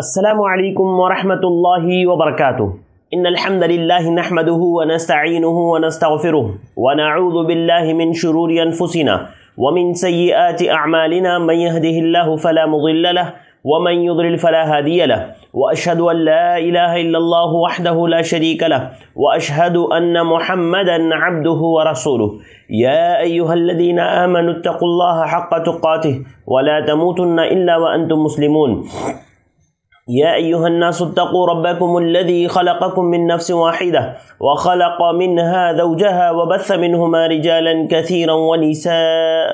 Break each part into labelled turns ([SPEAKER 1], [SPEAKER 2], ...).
[SPEAKER 1] السلام علیکم ورحمۃ اللہ وبرکاتہ ان الحمد للہ نحمده ونستعینه ونستغفره ونعوذ باللہ من شرور انفسنا ومن سیئات اعمالنا من يهده الله فلا مضل له ومن يضلل فلا هادي له واشهد ان لا اله الا الله وحده لا شريك له واشهد ان محمدا عبده ورسوله يا ايها الذين آمنوا اتقوا الله حق تقاته ولا تموتن الا وانتم مسلمون يا أيها الناس اتقوا ربكم الذي خلقكم من نفس واحدة وخلق منها زوجها وبث منهما رجالا كثيرا ونساء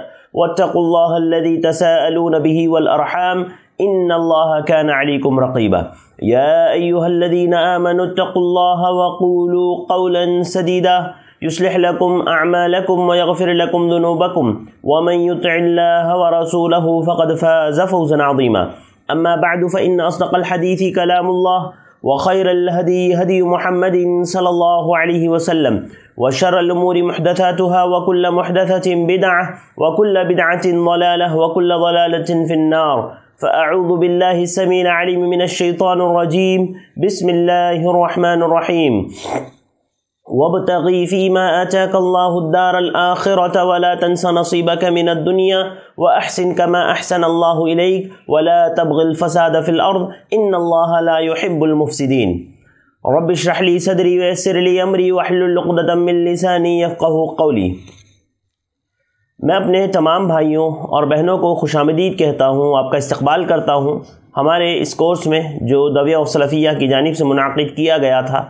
[SPEAKER 1] واتقوا الله الذي تساءلون به والأرحام إن الله كان عليكم رقيبا يا أيها الذين آمنوا اتقوا الله وقولوا قولا سديدا يصلح لكم أعمالكم ويغفر لكم ذنوبكم ومن يطع الله ورسوله فقد فاز فوزا عظيما أما بعد فإن أصدق الحديث كلام الله وخير الهدي هدي محمد صلى الله عليه وسلم وشر الأمور محدثاتها وكل محدثة بدعة وكل بدعة ضلالة وكل ضلالة في النار فأعوذ بالله السميع العليم من الشيطان الرجيم بسم الله الرحمن الرحيم وابتغي فيما آتاك الله الدار الآخرة ولا تنس نصيبك من الدنيا وأحسن كما أحسن الله إليك ولا تبغ الفساد في الأرض إن الله لا يحب المفسدين رب اشرح لي صدري ويسر لي أمري واحلل عقدة من لساني يفقهوا قولي۔ میں اپنے تمام بھائیوں اور بہنوں کو خوش آمدید کہتا ہوں، آپ کا استقبال کرتا ہوں ہمارے اس کورس میں جو دویہ السلفیہ کی جانب سے منعقد کیا گیا تھا،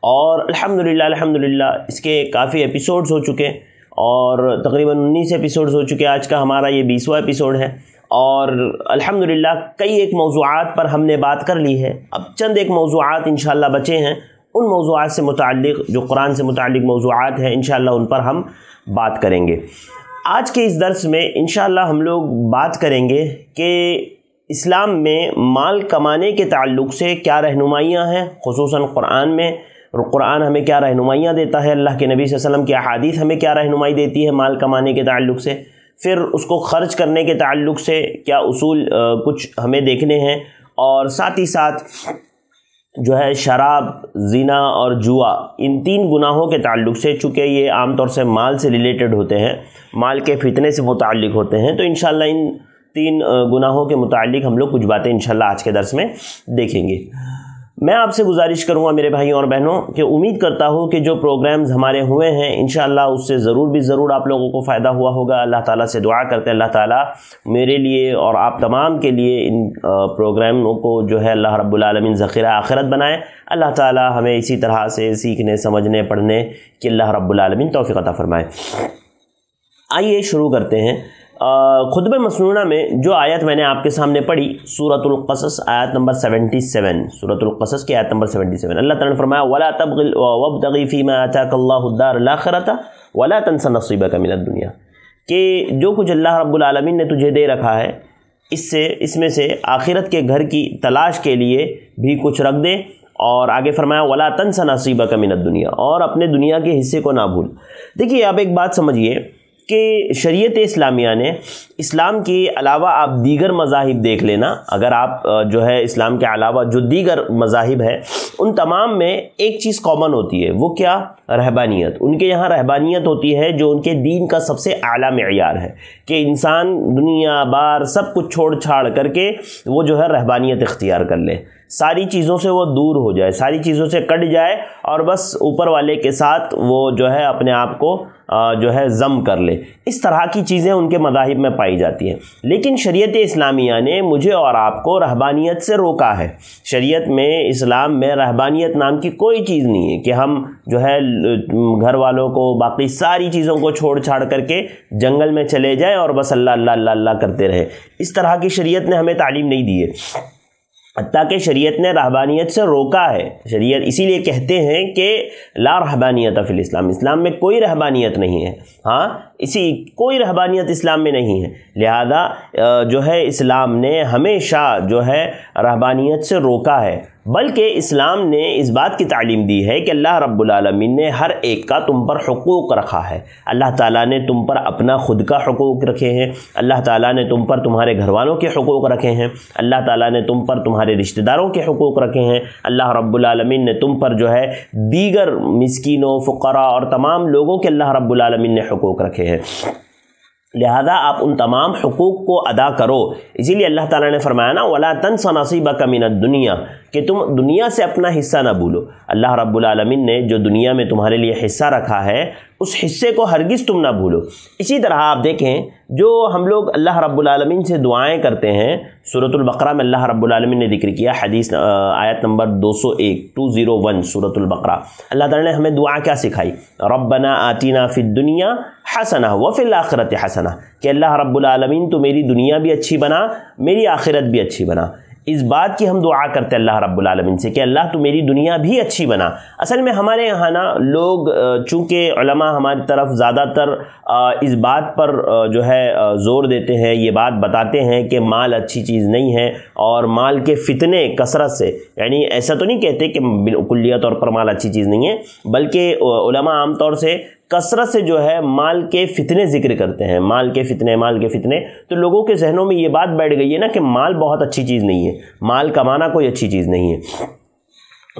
[SPEAKER 1] اور الحمدللہ اس کے کافی ایپیسوڈز ہو چکے اور تقریباً 19 ایپیسوڈز ہو چکے۔ آج کا ہمارا یہ 20واں ایپیسوڈ ہے اور الحمدللہ کئی ایک موضوعات پر ہم نے بات کر لی ہے۔ اب چند ایک موضوعات انشاءاللہ بچے ہیں، ان موضوعات سے متعلق جو قرآن سے متعلق موضوعات ہیں انشاءاللہ ان پر ہم بات کریں گے۔ آج کے اس درس میں انشاءاللہ ہم لوگ بات کریں گے کہ اسلام میں مال کمانے کے تعلق سے کیا رہنمائیاں ہیں، خصوصاً قرآن میں قرآن ہمیں کیا رہنمائیاں دیتا ہے، اللہ کے نبی صلی اللہ علیہ وسلم کی احادیث ہمیں کیا رہنمائی دیتی ہے مال کمانے کے تعلق سے، پھر اس کو خرچ کرنے کے تعلق سے کیا اصول کچھ ہمیں دیکھنے ہیں، اور ساتھ ہی ساتھ جو ہے شراب، زنا اور جوا، ان تین گناہوں کے تعلق سے، چونکہ یہ عام طور سے مال سے ریلیٹڈ ہوتے ہیں، مال کے فتنے سے متعلق ہوتے ہیں، تو انشاءاللہ ان تین گناہوں کے متعلق ہم لوگ کچھ باتیں انشاءاللہ آج کے درس میں دیکھیں گے۔ میں آپ سے گزارش کروں گا میرے بھائیوں اور بہنوں کہ امید کرتا ہوں کہ جو پروگرامز ہمارے ہوئے ہیں انشاءاللہ اس سے ضرور آپ لوگوں کو فائدہ ہوا ہوگا۔ اللہ تعالیٰ سے دعا کرتے ہیں اللہ تعالیٰ میرے لیے اور آپ تمام کے لیے ان پروگراموں کو جو ہے اللہ رب العالمین ذخیرہ آخرت بنائے۔ اللہ تعالیٰ ہمیں اسی طرح سے سیکھنے، سمجھنے، پڑھنے کی اللہ رب العالمین توفیق عطا فرمائے۔ آئیے شروع کرتے ہیں۔ خطبہ مسنونہ میں جو آیت میں نے آپ کے سامنے پڑھی، سورۃ القصص آیت نمبر 77، سورۃ القصص کی آیت نمبر 77، اللہ تعالیٰ نے فرمایا وَلَا تَبْغِ وَابْتَغِ فِي مَا آتَاكَ اللَّهُ الدَّارَ الْآخِرَةَ وَلَا تَنْسَ نَصِيبَكَ مِنَ الدُّنْيَا، کہ جو کچھ اللہ رب العالمین نے تجھے دے رکھا ہے اس میں سے آخرت کے گھر کی تلاش کے لیے بھی کچھ رکھ دے، اور آگے فرمایا وَلَا تَنْسَ نَصِيبَكَ مِنَ الدُّنْيا، اور اپنے دنیا کے حصے کو نہ بھول۔ دیکھیے آپ ایک بات سمجھیے کہ شریعت اسلامیہ نے اسلام کے علاوہ آپ دیگر مذاہب دیکھ لینا، اگر آپ جو ہے اسلام کے علاوہ جو دیگر مذاہب ہے ان تمام میں ایک چیز کامن ہوتی ہے، وہ کیا؟ رہبانیت۔ ان کے یہاں رہبانیت ہوتی ہے جو ان کے دین کا سب سے اعلیٰ معیار ہے کہ انسان دنیا بار سب کچھ چھوڑ چھاڑ کر کے وہ جو ہے رہبانیت اختیار کر لے، ساری چیزوں سے وہ دور ہو جائے، ساری چیزوں سے کٹ جائے اور بس اوپر والے کے ساتھ وہ جو ہے اپنے آپ کو جو ہے ضم کر لے۔ اس طرح کی چیزیں ان کے مذاہب میں پائی جاتی ہیں، لیکن شریعت اسلامیہ نے مجھے اور آپ کو رہبانیت سے روکا ہے۔ شریعت میں، اسلام میں رہبانیت نام کی کوئی چیز نہیں ہے کہ ہم جو ہے گھر والوں کو، باقی ساری چیزوں کو چھوڑ چھاڑ کر کے جنگل میں چلے جائیں اور بس اللہ اللہ اللہ اللہ کرتے رہے۔ اس طرح کی شریعت نے ہمیں تعلیم نہیں دی ہے، حتیٰ کہ شریعت نے رہبانیت سے روکا ہے۔ شریعت اسی لیے کہتے ہیں کہ لا رہبانیت فی الاسلام، اسلام میں کوئی رہبانیت نہیں ہے، کوئی رہبانیت اسلام میں نہیں ہے، لہذا جو ہے اسلام نے ہمیشہ جو ہے رہبانیت سے روکا ہے۔ بلکہ اسلام نے اس بات کی تعلیم دی ہے کہ اللہ رب العالمین نے ہر ایک کا تم پر حقوق رکھا ہے۔ اللہ تعالیٰ نے تم پر اپنا خود کا حقوق رکھے ہیں، اللہ تعالیٰ نے تم پر تمہارے گھر والوں کے حقوق رکھے ہیں، اللہ تعالیٰ نے تم پر تمہارے رشتہ داروں کے حقوق رکھے ہیں، اللہ رب العالمین نے تم پر جو ہے دیگر مسکینوں، فقراء اور تمام لوگوں کے اللہ رب العالمین نے حقوق رکھے ہیں، لہذا آپ ان تمام حقوق کو ادا کرو۔ اسی لیے اللہ تعالیٰ نے فرمایا نا وَلَا تَنْسَ نَصِيبَكَ مِنَ الدُّنْيَا، کہ تم دنیا سے اپنا حصہ نہ بھولو۔ اللہ رب العالمین نے جو دنیا میں تمہارے لیے حصہ رکھا ہے اس حصے کو ہرگز تم نہ بھولو۔ اسی طرح آپ دیکھیں جو ہم لوگ اللہ رب العالمین سے دعائیں کرتے ہیں، سورۃ البقرہ میں اللہ رب العالمین نے ذکر کیا، حدیث آیت نمبر 201 سورۃ البقرہ، اللہ تعالیٰ نے ہمیں دعا کیا سکھائی؟ ربنا آتنا فی الدنیا حسنہ وفی الآخرۃ حسنہ، کہ اللہ رب العالمین تو میری دنیا بھی اچھی بنا، میری آخرت بھی اچھی بنا۔ اس بات کی ہم دعا کرتے ہیں اللہ رب العالمین سے کہ اللہ تو میری دنیا بھی اچھی بنا۔ اصل میں ہمارے یہاں نا لوگ چونکہ علماء ہماری طرف زیادہ تر اس بات پر جو ہے زور دیتے ہیں، یہ بات بتاتے ہیں کہ مال اچھی چیز نہیں ہے، اور مال کے فتنے کثرت سے، یعنی ایسا تو نہیں کہتے کہ بالکلیہ طور پر مال اچھی چیز نہیں ہے، بلکہ علماء عام طور سے کثرت سے جو ہے مال کے فتنے ذکر کرتے ہیں، مال کے فتنے، تو لوگوں کے ذہنوں میں یہ بات بیٹھ گئی ہے نا کہ مال بہت اچھی چیز نہیں ہے، مال کمانا کوئی اچھی چیز نہیں ہے،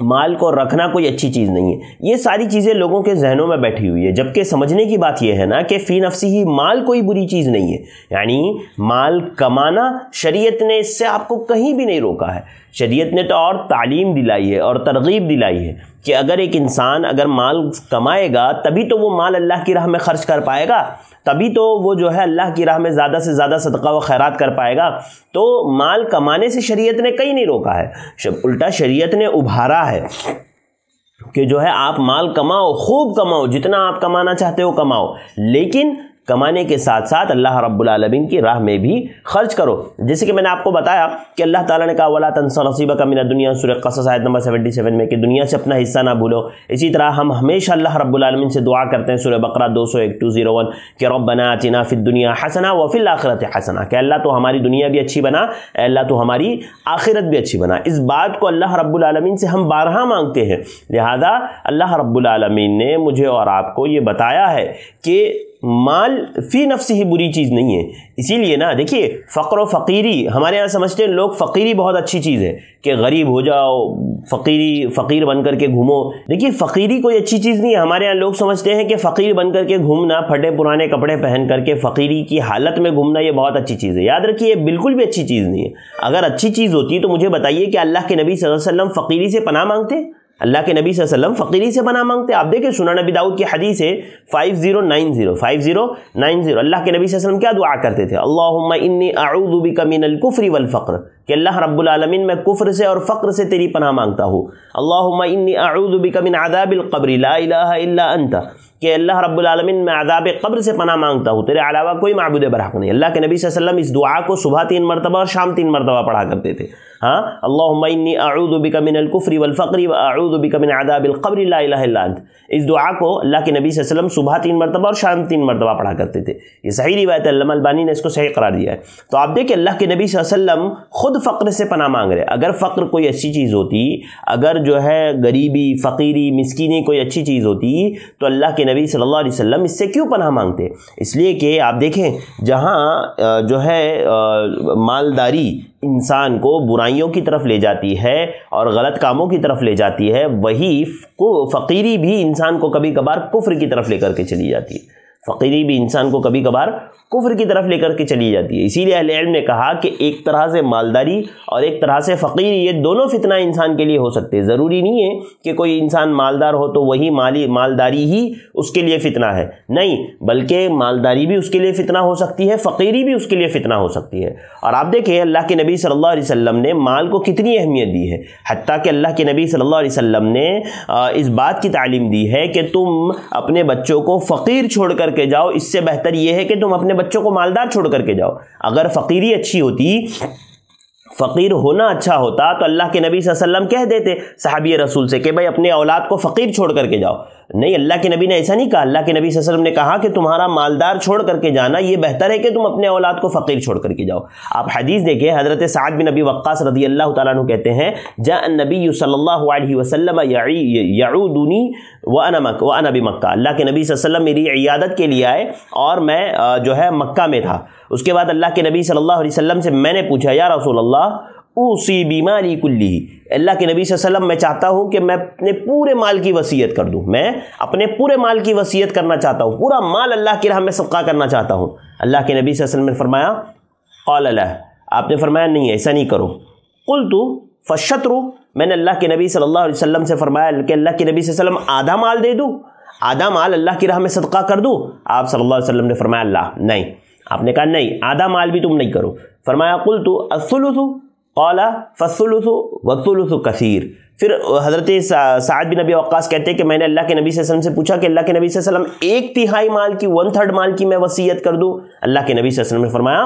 [SPEAKER 1] مال کو رکھنا کوئی اچھی چیز نہیں ہے۔ یہ ساری چیزیں لوگوں کے ذہنوں میں بیٹھی ہوئی ہے، جبکہ سمجھنے کی بات یہ ہے نا کہ فی نفسی ہی مال کوئی بری چیز نہیں ہے، یعنی مال کمانا شریعت نے اس سے آپ کو کہیں بھی نہیں روکا ہے۔ شریعت نے تو اور تعلیم دلائی ہے اور ترغیب دلائی ہے کہ اگر ایک انسان اگر مال کمائے گا تبھی تو وہ مال اللہ کی راہ میں خرچ کر پائے گا، تبھی تو وہ جو ہے اللہ کی راہ میں زیادہ سے زیادہ صدقہ و خیرات کر پائے گا۔ تو مال کمانے سے شریعت نے کہیں نہیں روکا ہے، الٹا شریعت نے ابھارا ہے کہ جو ہے آپ مال کماؤ، خوب کماؤ، جتنا آپ کمانا چاہتے ہو کماؤ، لیکن کمانے کے ساتھ ساتھ اللہ رب العالمین کی راہ میں بھی خرچ کرو۔ جیسے کہ میں نے آپ کو بتایا کہ اللہ تعالیٰ نے کہا وَلَا تَنْسَ نَصِيبَكَ مِنَ الدُّنْيَا، سورہ قصص آیت نمبر 77 میں، کہ دنیا سے اپنا حصہ نہ بھولو۔ اسی طرح ہم ہمیشہ اللہ رب العالمین سے دعا کرتے ہیں، سورہ بقرہ 201 کہ ربنا آتنا فی الدنیا حسنہ وفی الآخرۃ حسنہ، کہ اللہ تو ہماری دنیا بھی اچھی بنا، اے اللہ تو ہماری آخرت بھی اچھی بنا۔ اس بات کو اللہ رب العالمین سے ہم بارہا مانگتے ہیں، لہذا اللہ رب العالمین نے مجھے اور آپ کو یہ بتایا ہے کہ مال فی نفسی ہی بری چیز نہیں ہے۔ اسی لیے نا دیکھیے فقر و فقیری ہمارے یہاں سمجھتے ہیں لوگ فقیری بہت اچھی چیز ہے کہ غریب ہو جاؤ، فقیر بن کر کے گھومو۔ دیکھیے فقیری کوئی اچھی چیز نہیں ہے۔ ہمارے یہاں لوگ سمجھتے ہیں کہ فقیر بن کر کے گھومنا، پھٹے پرانے کپڑے پہن کر کے فقیری کی حالت میں گھومنا یہ بہت اچھی چیز ہے۔ یاد رکھیے یہ بالکل بھی اچھی چیز نہیں ہے۔ اگر اچھی چیز ہوتی تو مجھے بتائیے کہ اللہ کے نبی صلی اللہ علیہ وسلم فقیری سے پناہ مانگتے؟ اللہ کے نبی صلی اللہ علیہ وسلم فقیری سے پناہ مانگتے؟ آپ دیکھیں سنن نبی داؤد کی حدیث ہے 5090 اللہ کے نبی صلی اللہ علیہ وسلم کیا دعا کرتے تھے؟ اللہم انی اعوذ بک من الکفر والفقر، کہ اللہ رب العالمین میں کفر سے اور فقر سے تیری پناہ مانگتا ہوں۔ اللہم انی اعوذ بک من عذاب القبر لا الہ الا انت، کہ اللہ رب العالمین میں عذاب قبر سے پناہ مانگتا ہوں، تیرے علاوہ کوئی معبود برحق نہیں۔ اللہ کے نبی صلی اللہ علیہ وسلم اس دعا کو صبح 3 مرتبہ اور شام 3 مرتبہ پڑھا کرتے تھے۔ ہاں اللہم انی اعوذ بک من الکفر والفقر واعوذ بک من عذاب القبر لا الہ الا انت، اس دعا کو اللہ کے نبی صلی اللہ علیہ وسلم صبح 3 مرتبہ اور شام 3 مرتبہ پڑھا کرتے تھے۔ یہ صحیح روایت ہے، علامہ البانی نے اس کو صحیح قرار دیا ہے۔ تو آپ دیکھیں اللہ کے نبی صلی اللہ علیہ وسلم خود فقر سے پناہ مانگ رہے۔ اگر فقر کوئی اچھی چیز ہوتی، اگر جو ہے غریبی، فقیری، مسکینی کوئی اچھی چیز ہوتی تو اللہ کے نبی صلی اللہ علیہ وسلم اس سے کیوں پناہ مانگتے؟ اس لیے کہ آپ دیکھیں جہاں جو ہے مالداری انسان کو برائیوں کی طرف لے جاتی ہے اور غلط کاموں کی طرف لے جاتی ہے، وہی فقیری بھی انسان کو کبھی کبھار کفر کی طرف لے کر کے چلی جاتی ہے۔ فقیری بھی انسان کو کبھی کبھار کفر کی طرف لے کر کے چلی جاتی ہے۔ اسی لیے اہل علم نے کہا کہ ایک طرح سے مالداری اور ایک طرح سے فقیری، یہ دونوں فتنہ انسان کے لیے ہو سکتے ہیں۔ ضروری نہیں ہے کہ کوئی انسان مالدار ہو تو وہی مالداری ہی اس کے لیے فتنہ ہے، نہیں، بلکہ مالداری بھی اس کے لیے فتنہ ہو سکتی ہے، فقیری بھی اس کے لیے فتنہ ہو سکتی ہے۔ اور آپ دیکھیں اللہ کے نبی صلی اللہ علیہ وسلم نے مال کو کتنی اہمیت دی ہے، حتیٰ کہ اللہ کے نبی صلی اللہ علیہ وسلم نے اس بات کی تعلیم دی ہے کہ تم اپنے بچوں کو فقیر چھوڑ کر کے جاؤ، اس سے بہتر یہ ہے کہ تم اپنے بچوں کو مالدار چھوڑ کر کے جاؤ۔ اگر فقیری اچھی ہوتی، فقیر ہونا اچھا ہوتا تو اللہ کے نبی صلی اللہ علیہ وسلم کہہ دیتے صحابی رسول سے کہ بھائی اپنے اولاد کو فقیر چھوڑ کر کے جاؤ، نہیں، اللہ کے نبی نے ایسا نہیں کہا. اللہ کے نبی صلی اللہ علیہ وسلم نے کہا کہ تمہارا مالدار چھوڑ کر کے جانا یہ بہتر ہے کہ تم اپنے اولاد کو فقیر چھوڑ کر کے جاؤ. آپ حدیث دیکھیں، حضرت سعد بن ابی وقاص رضی اللہ تعالیٰ عنہ کہتے ہیں جاء النبی صلی اللہ علیہ وسلم یعودنی وانا بمکہ. اللہ کے نبی صلی اللہ علیہ وسلم میری عیادت کے لیے آئے اور میں جو ہے مکہ میں تھا. اس کے بعد اللہ کے نبی صلی اللہ علیہ وسلم سے میں نے پوچھا یا رسول اللہ اوصی بمالی کلہ، اللہ کے نبی صلی اللہ علیہ وسلم میں چاہتا ہوں کہ میں اپنے پورے مال کی وصیت کر دوں، میں اپنے پورے مال کی وصیت کرنا چاہتا ہوں، پورا مال اللہ کی راہ میں صدقہ کرنا چاہتا ہوں. اللہ کے نبی صلی اللہ علیہ وسلم نے فرمایا قال لا، آپ نے فرمایا نہیں ایسا نہیں کرو. قلت فالشطر، میں نے اللہ کے نبی صلی اللہ علیہ وسلم سے فرمایا کہ اللہ کے نبی صلی اللہ علیہ وسلم آدھا مال دے دوں، آدھا مال اللہ کی راہ میں صدقہ کر دوں؟ آپ صلی اللہ علیہ وسلم نے فرمایا اللہ نہیں. آپ نے کہا نہیں، آدھا مال بھی تم نہیں کرو. فرمایا قلت الثلث قال فالثلث والثلث کثیر. پھر حضرت سعد بن ابی وقاص کہتے ہیں کہ میں نے اللہ کے نبی صلی اللہ علیہ وسلم سے پوچھا کہ اللہ کے نبی صلی اللہ علیہ وسلم ایک تہائی مال کی 1/3 مال کی میں وصیت کر دوں؟ اللہ کے نبی صلی اللہ علیہ وسلم نے فرمایا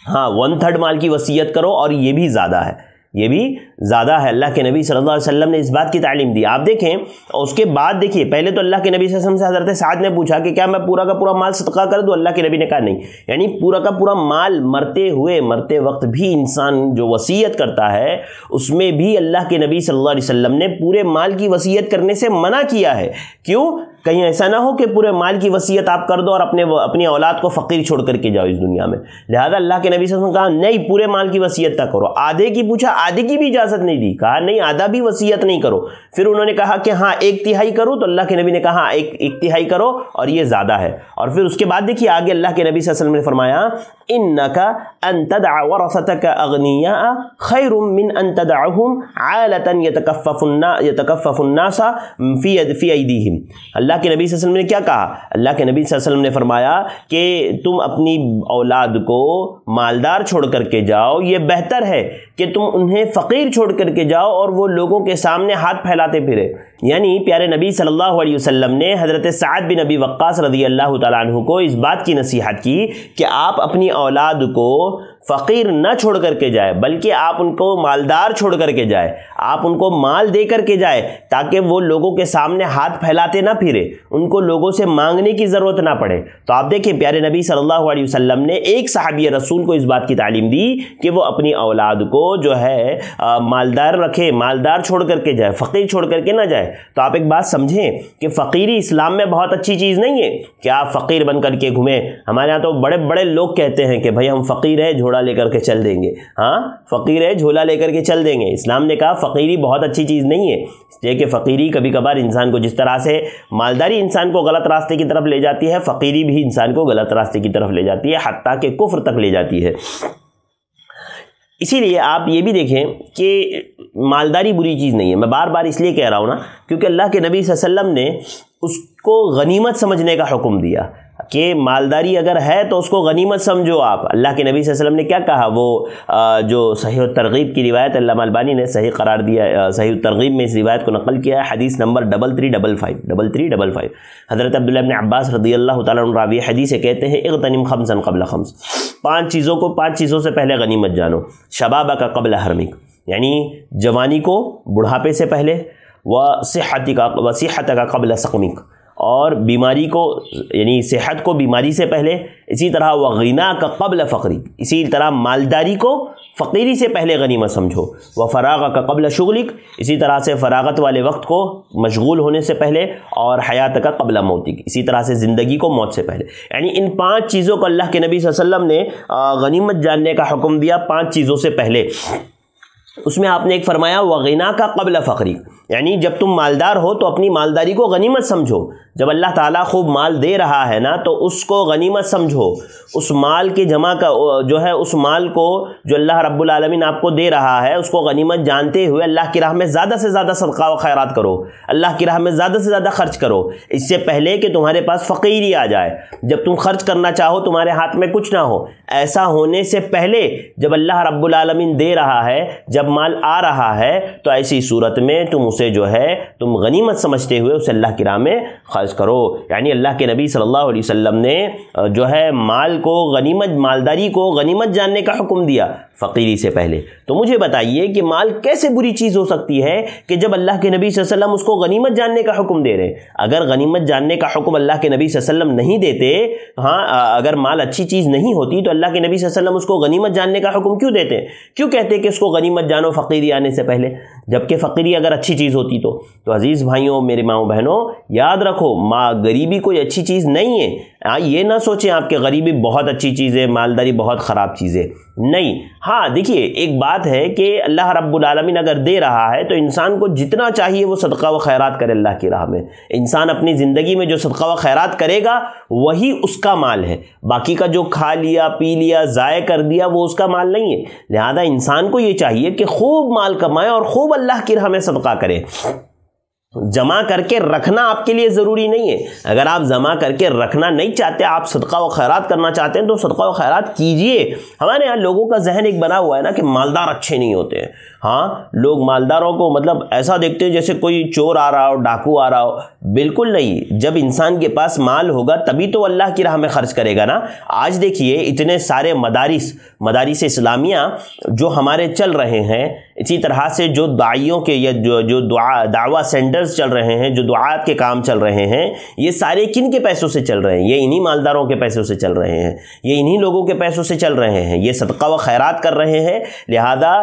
[SPEAKER 1] ہاں 1/3 مال کی وصیت کرو اور یہ بھی زیادہ ہے، یہ بھی زیادہ ہے. اللہ کے نبی صلی اللہ علیہ وسلم نے اس بات کی تعلیم دی. آپ دیکھیں اور اس کے بعد دیکھیے، پہلے تو اللہ کے نبی صلی اللہ علیہ وسلم سے حضرت سعد نے پوچھا کہ کیا میں پورا کا پورا مال صدقہ کر دوں؟ اللہ کے نبی نے کہا نہیں. یعنی پورا کا پورا مال مرتے وقت بھی انسان جو وصیت کرتا ہے اس میں بھی اللہ کے نبی صلی اللہ علیہ وسلم نے پورے مال کی وصیت کرنے سے منع کیا ہے. کیوں؟ کہیں ایسا نہ ہو کہ پورے مال کی وصیت آپ کر دو اور اپنی اولاد کو فقیر چھوڑ کر کے جاؤ اس دنیا میں. لہذا اللہ کے نبی صلی اللہ علیہ وسلم نے کہا نہیں پورے مال کی وصیت نہ کرو. آدھے کی پوچھا، آدھے کی بھی اجازت نہیں دی، کہا نہیں آدھا بھی وصیت نہیں کرو. پھر انہوں نے کہا کہ ہاں 1/3 کرو، تو اللہ کے نبی نے کہا 1/3 کرو اور یہ زیادہ ہے. اور پھر اس کے بعد دیکھیے آگے اللہ کے نبی صلی اللہ علیہ وسلم نے فرمایا انک ان تدع ورثتک اغنیاء خیر من ان تدعهم عالة يتكفف الناس فی ایدیہم. اللہ کے نبی صلی اللہ علیہ وسلم نے کیا کہا؟ اللہ کے نبی صلی اللہ علیہ وسلم نے فرمایا کہ تم اپنی اولاد کو مالدار چھوڑ کر کے جاؤ، یہ بہتر ہے کہ تم انہیں فقیر چھوڑ کر کے جاؤ اور وہ لوگوں کے سامنے ہاتھ پھیلاتے پھرے. یعنی پیارے نبی صلی اللہ علیہ وسلم نے حضرت سعد بن ابی وقاص رضی اللہ تعالیٰ عنہ کو اس بات کی نصیحت کی کہ آپ اپنی اولاد کو فقیر نہ چھوڑ کر کے جائے بلکہ آپ ان کو مالدار چھوڑ کر کے جائے، آپ ان کو مال دے کر کے جائے تاکہ وہ لوگوں کے سامنے ہاتھ پھیلاتے نہ پھرے، ان کو لوگوں سے مانگنے کی ضرورت نہ پڑے. تو آپ دیکھیں پیارے نبی صلی اللہ علیہ وسلم نے ایک صحابی رسول کو اس بات کی تعلیم دی کہ وہ اپنی اولاد کو جو ہے مالدار رکھے، مالدار چھوڑ کر کے جائے، فقیر چھوڑ کر کے نہ جائے. تو آپ ایک بات سمجھیں کہ فقیری اسلام میں بہت اچھی چیز نہیں ہے کہ آپ فقیر بن کر کے گھومیں. ہمارے یہاں تو بڑے بڑے لوگ کہتے ہیں کہ بھائی ہم فقیر ہیں جھولا لے کر کے چل دیں گے. ہاں فقیر ہے جھولا لے کر کے چل دیں گے. اسلام نے کہا فقیری بہت اچھی چیز نہیں ہے، اس لیے کہ فقیری کبھی کبھار انسان کو جس طرح سے مالداری انسان کو غلط راستے کی طرف لے جاتی ہے، فقیری بھی انسان کو غلط راستے کی طرف لے جاتی ہے، حتیٰ کہ کفر تک لے جاتی ہے. اسی لیے آپ یہ بھی دیکھیں کہ مالداری بری چیز نہیں ہے. میں بار بار اس لیے کہہ رہا ہوں نا کیونکہ اللہ کے نبی صلی اللہ علیہ وسلم نے اس کو غنیمت سمجھنے کا حکم دیا کہ مالداری اگر ہے تو اس کو غنیمت سمجھو. آپ اللہ کے نبی صلی اللہ علیہ وسلم نے کیا کہا؟ وہ جو صحیح الترغیب کی روایت علامہ البانی نے صحیح قرار دیا، صحیح الترغیب میں اس روایت کو نقل کیا ہے، حدیث نمبر 3355 حضرت عبداللہ ابن عباس رضی اللہ تعالیٰ عنہ راوی حدیث کہتے ہیں اغتنم خمسا قبل خمس، 5 چیزوں سے پہلے غنیمت جانو. شبابک قبل حرمک، یعنی جوانی کو بڑھاپے سے پہلے، وصحتک قبل سقمک، اور بیماری کو یعنی صحت کو بیماری سے پہلے. اسی طرح وغناک قبل فقری، اسی طرح مالداری کو فقیری سے پہلے غنیمت سمجھو. وفراغک قبل شغلک، اسی طرح سے فراغت والے وقت کو مشغول ہونے سے پہلے. اور حیاتک قبل موتک، اسی طرح سے زندگی کو موت سے پہلے. یعنی ان 5 چیزوں کو اللہ کے نبی صلی اللہ علیہ وسلم نے غنیمت جاننے کا حکم دیا 5 چیزوں سے پہلے. اس میں آپ نے ایک فرمایا وغناک قبل فقری، یعنی جب تم مالدار ہو تو اپنی مالداری کو غنیمت سمجھو. جب اللہ تعالیٰ خوب مال دے رہا ہے نا تو اس کو غنیمت سمجھو. اس مال کے جمع کا جو ہے اس مال کو جو اللہ رب العالمین آپ کو دے رہا ہے اس کو غنیمت جانتے ہوئے اللہ کی راہ میں زیادہ سے زیادہ صدقہ و خیرات کرو، اللہ کی راہ میں زیادہ سے زیادہ خرچ کرو، اس سے پہلے کہ تمہارے پاس فقیری آ جائے. جب تم خرچ کرنا چاہو تمہارے ہاتھ میں کچھ نہ ہو، ایسا ہونے سے پہلے جب اللہ رب العالمین دے رہا ہے، جب مال آ رہا ہے تو ایسی صورت میں تم اسے جو ہے تم غنیمت سمجھتے ہوئے اسے اللہ کی راہ میں خرچ کرو۔ یعنی اللہ کے نبی صلی اللہ علیہ وسلم نے جو ہے مال کو غنیمت، مالداری کو غنیمت جاننے کا حکم دیا فقیری سے پہلے۔ تو مجھے بتائیے کہ مال کیسے بری چیز ہو سکتی ہے کہ جب اللہ کے نبی صلی اللہ علیہ وسلم اس کو غنیمت جاننے کا حکم دے رہے ہیں؟ اگر غنیمت جاننے کا حکم اللہ کے نبی صلی اللہ علیہ وسلم نہیں دیتے، اگر مال اچھی چیز نہیں ہوتی تو اللہ کے نبی صلی اللہ علیہ وسلم اس کو غنیمت جاننے کا حکم کیوں دیتے؟ کیوں کہتے کہ اس کو غنیمت جانو فقیری آنے سے پہلے، جبکہ فقیری اگر اچھی چیز ہوتی تو عزیز بھائیوں، میرے ماؤں بہنوں، یاد رکھو غریبی کوئی اچھی چیز نہیں ہے۔ یہ نہ سوچیں آپ کہ غریبی بہت اچھی چیز ہے، مالداری بہت خراب چیز ہے، نہیں۔ ہاں دیکھیے، ایک بات ہے کہ اللہ رب العالمین اگر دے رہا ہے تو انسان کو جتنا چاہیے وہ صدقہ و خیرات کرے اللہ کی راہ میں۔ انسان اپنی زندگی میں جو صدقہ و خیرات کرے گا وہی اس کا مال ہے، باقی کا جو کھا لیا، پی لیا، ضائع کر دیا وہ اس کا مال نہیں ہے۔ لہذا انسان کو یہ چاہیے کہ خوب مال کمائے اور خوب اللہ کی راہ میں صدقہ کرے۔ جمع کر کے رکھنا آپ کے لیے ضروری نہیں ہے۔ اگر آپ جمع کر کے رکھنا نہیں چاہتے، آپ صدقہ و خیرات کرنا چاہتے ہیں تو صدقہ و خیرات کیجئے۔ ہمارے یہاں لوگوں کا ذہن ایک بنا ہوا ہے نا کہ مالدار اچھے نہیں ہوتے ہیں۔ ہاں، لوگ مالداروں کو مطلب ایسا دیکھتے ہیں جیسے کوئی چور آ رہا ہو، ڈاکو آ رہا ہو۔ بالکل نہیں، جب انسان کے پاس مال ہوگا تبھی تو اللہ کی راہ میں خرچ کرے گا نا۔ آج دیکھیے اتنے سارے مدارس اسلامیہ جو ہمارے چل رہے ہیں، اسی طرح سے جو داعیوں کے یا جو دعویٰ سینٹرز چل رہے ہیں، جو دعات کے کام چل رہے ہیں، یہ سارے کن کے پیسوں سے چل رہے ہیں؟ یہ انہی مالداروں کے پیسوں سے چل رہے ہیں، یہ انہی لوگوں کے پیسوں سے چل رہے ہیں، یہ صدقہ و خیرات کر رہے ہیں۔ لہذا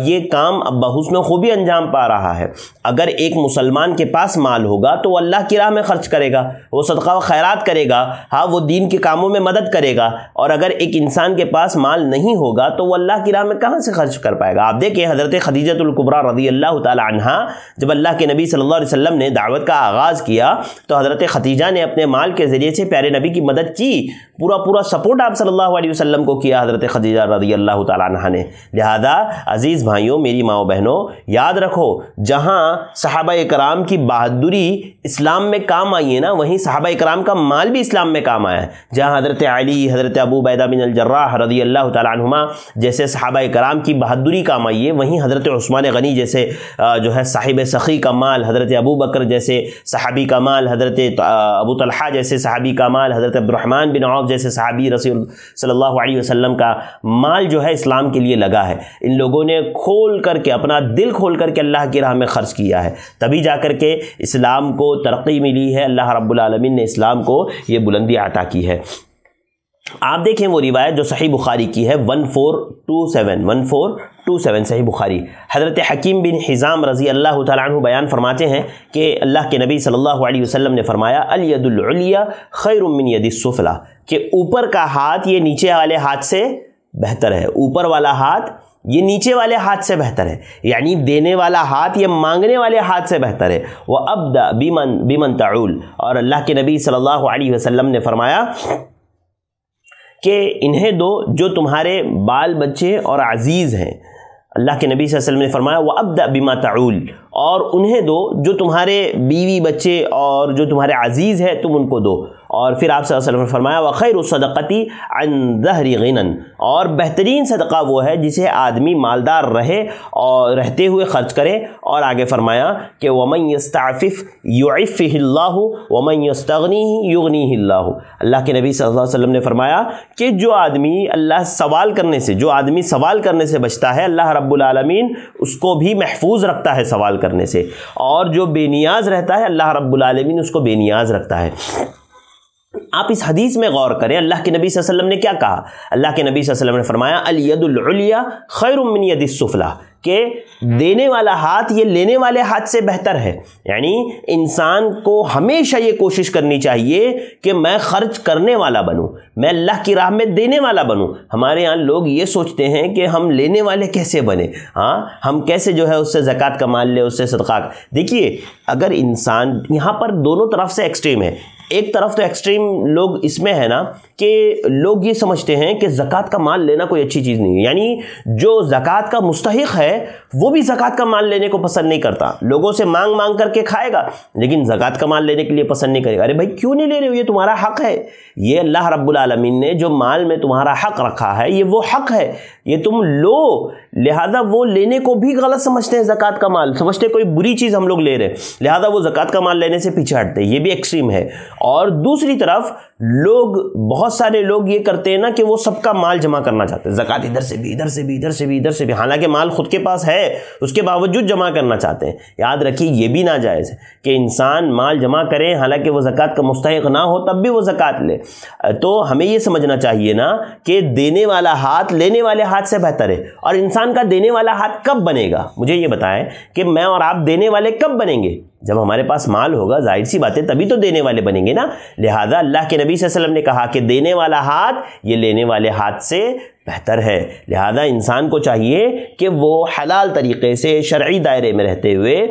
[SPEAKER 1] یہ کام اب بحسن خوبی انجام پا رہا ہے۔ اگر ایک مسلمان کے پاس مال ہوگا تو وہ اللہ کی راہ میں خرچ کرے گا، وہ صدقہ و خیرات کرے گا، ہاں وہ دین کے کاموں میں مدد کرے گا۔ اور اگر ایک انسان کے پاس مال نہیں ہوگا تو وہ اللہ کی راہ میں کہاں سے خرچ کر پائے گا؟ آپ دیکھیں حضرت خدیجہ الکبریٰ رضی اللہ تعالی عنہا، جب اللہ کے نبی صلی اللہ علیہ وسلم نے دعوت کا آغاز کیا تو حضرت خدیجہ نے اپنے مال کے ذریعے سے پیارے نبی کی مدد کی، پورا سپورٹ آپ صلی اللہ علیہ وسلم کو کیا حضرت خدیجہ رضی اللہ تعالی عنہا نے۔ لہذا عزیز بھائیوں، میری ماؤں بہنوں، یاد رکھو جہاں صحابہ کرام کی بہادری اسلام میں کام آئی ہے نا، وہیں صحابہ کرام کا مال بھی اسلام میں کام آیا ہے۔ جہاں حضرت علی، حضرت ابو عبیدہ بن الجراح رضی اللہ تعالی عنہما جیسے صحابہ کرام کی بہادری کام آئی ہے، وہیں حضرت عثمان غنی جیسے جو ہے صاحب سخی کا مال، حضرت ابو بکر جیسے صحابی کا مال، حضرت ابو طلحہ جیسے صحابی کا مال، حضرت عبد الرحمن بن عوف جیسے صحابی رسول صلی اللہ علیہ وسلم کا مال جو ہے اسلام کے لیے لگا ہے۔ ان لوگوں نے کھول کر کے، اپنا دل کھول کر کے اللہ کی راہ میں خرچ کیا ہے، تبھی جا کر کے اسلام کو ترقی ملی ہے۔ اللہ رب العالمین نے اسلام کو یہ بلندی عطا کی ہے۔ آپ دیکھیں وہ روایت جو صحیح بخاری کی ہے 1427 صحیح بخاری، حضرت حکیم بن حزام رضی اللہ تعالیٰ عنہ بیان فرماتے ہیں کہ اللہ کے نبی صلی اللہ علیہ وسلم نے فرمایا الید العلیٰ خیر من ید السفلیٰ، کہ اوپر کا ہاتھ یہ نیچے والے ہاتھ سے بہتر ہے، اوپر والا ہاتھ یہ نیچے والے ہاتھ سے بہتر ہے، یعنی دینے والا ہاتھ یہ مانگنے والے ہاتھ سے بہتر ہے۔ وَأَبْدَأْ بِمَنْ تَعُولُ، اور اللہ کے نبی صلی اللہ علیہ وسلم نے فرمایا کہ انہیں دو جو تمہارے بال بچے اور عزیز ہیں۔ اللہ کے نبی صلی اللہ علیہ وسلم نے فرمایا وَأَبْدَأْ بِمَا تَعُولُ، اور انہیں دو جو تمہارے بیوی بچے اور جو تمہارے عزیز ہے تم ان کو دو۔ اور پھر آپ صلی اللہ علیہ وسلم نے فرمایا وَخَيْرُ الصَّدَقَةِ عَنْ ظَهْرِ غِنًى، اور بہترین صدقہ وہ ہے جسے آدمی مالدار رہے اور رہتے ہوئے خرچ کرے۔ اور آگے فرمایا کہ وَمَنْ يَسْتَعْفِفْ يُعِفِّهِ اللَّهُ وَمَنْ يَسْتَغْنِهِ يُغْنِيهِ اللَّهُ، اللہ کے نبی صلی اللہ علیہ وسلم نے فرمایا کہ جو آدمی سوال کرنے سے بچتا ہے، اللہ رب العالمین اس کو بھی محفوظ رکھتا ہے سوال کرنے سے، اور جو بے نیاز رہتا ہے اللہ رب العالمین اس کو بے نیاز رکھتا ہے۔ آپ اس حدیث میں غور کریں، اللہ کے نبی صلی اللہ علیہ وسلم نے کیا کہا؟ اللہ کے نبی صلی اللہ علیہ وسلم نے فرمایا الید العلیٰ خیر من ید السفلیٰ، کہ دینے والا ہاتھ یہ لینے والے ہاتھ سے بہتر ہے۔ یعنی انسان کو ہمیشہ یہ کوشش کرنی چاہیے کہ میں خرچ کرنے والا بنوں، میں اللہ کی راہ میں دینے والا بنوں۔ ہمارے یہاں لوگ یہ سوچتے ہیں کہ ہم لینے والے کیسے بنے، ہاں ہم کیسے جو ہے اس سے زکوٰۃ کا مال لے، اس سے صدقہ۔ دیکھیے اگر انسان یہاں پر دونوں طرف سے ایکسٹریم ہے، ایک طرف تو ایکسٹریم لوگ اس میں ہے نا کہ لوگ یہ سمجھتے ہیں کہ زکوٰۃ کا مال لینا کوئی اچھی چیز نہیں ہے، یعنی جو زکوٰۃ کا مستحق ہے وہ بھی زکوٰۃ کا مال لینے کو پسند نہیں کرتا، لوگوں سے مانگ کر کے کھائے گا لیکن زکوٰۃ کا مال لینے کے لیے پسند نہیں کرے گا۔ ارے بھائی کیوں نہیں لے رہے ہو؟ یہ تمہارا حق ہے، یہ اللہ رب العالمین نے جو مال میں تمہارا حق رکھا ہے یہ وہ حق ہے، یہ تم لو، لہذا وہ لینے کو بھی غلط سمجھتے ہیں، زکوٰۃ کا مال سمجھتے کوئی بری چیز ہم لوگ لے رہے ہیں، لہذا وہ زکوٰۃ کا مال لینے سے پیچھے ہٹتے ہیں، یہ بھی ایکسٹریم ہے۔ اور دوسری طرف لوگ، بہت سارے لوگ یہ کرتے ہیں نا کہ وہ سب کا مال جمع کرنا چاہتے ہیں، زکوٰۃ ادھر سے بھی، ادھر سے بھی، ادھر سے بھی، ادھر سے بھی، حالانکہ مال خود کے پاس ہے اس کے باوجود جمع کرنا چاہتے ہیں۔ یاد رکھیے یہ بھی ناجائز ہے کہ انسان مال جمع کرے حالانکہ وہ زکوٰۃ کا مستحق نہ ہو تب بھی وہ زکوٰۃ لے۔ تو ہمیں یہ سمجھنا چاہیے نا کہ دینے والا ہاتھ لینے والے ہاتھ سے بہتر ہے۔ اور انسان کا دینے والا ہاتھ کب بنے گا؟ مجھے یہ بتائیں کہ میں اور آپ دینے والے کب بنیں گے؟ جب ہمارے پاس مال ہوگا، ظاہر سی بات ہے تبھی تو دینے والے بنیں گے نا۔ لہذا اللہ کے نبی صلی اللہ علیہ وسلم نے کہا کہ دینے والا ہاتھ یہ لینے والے ہاتھ سے بہتر ہے۔ لہذا انسان کو چاہیے کہ وہ حلال طریقے سے شرعی دائرے میں رہتے ہوئے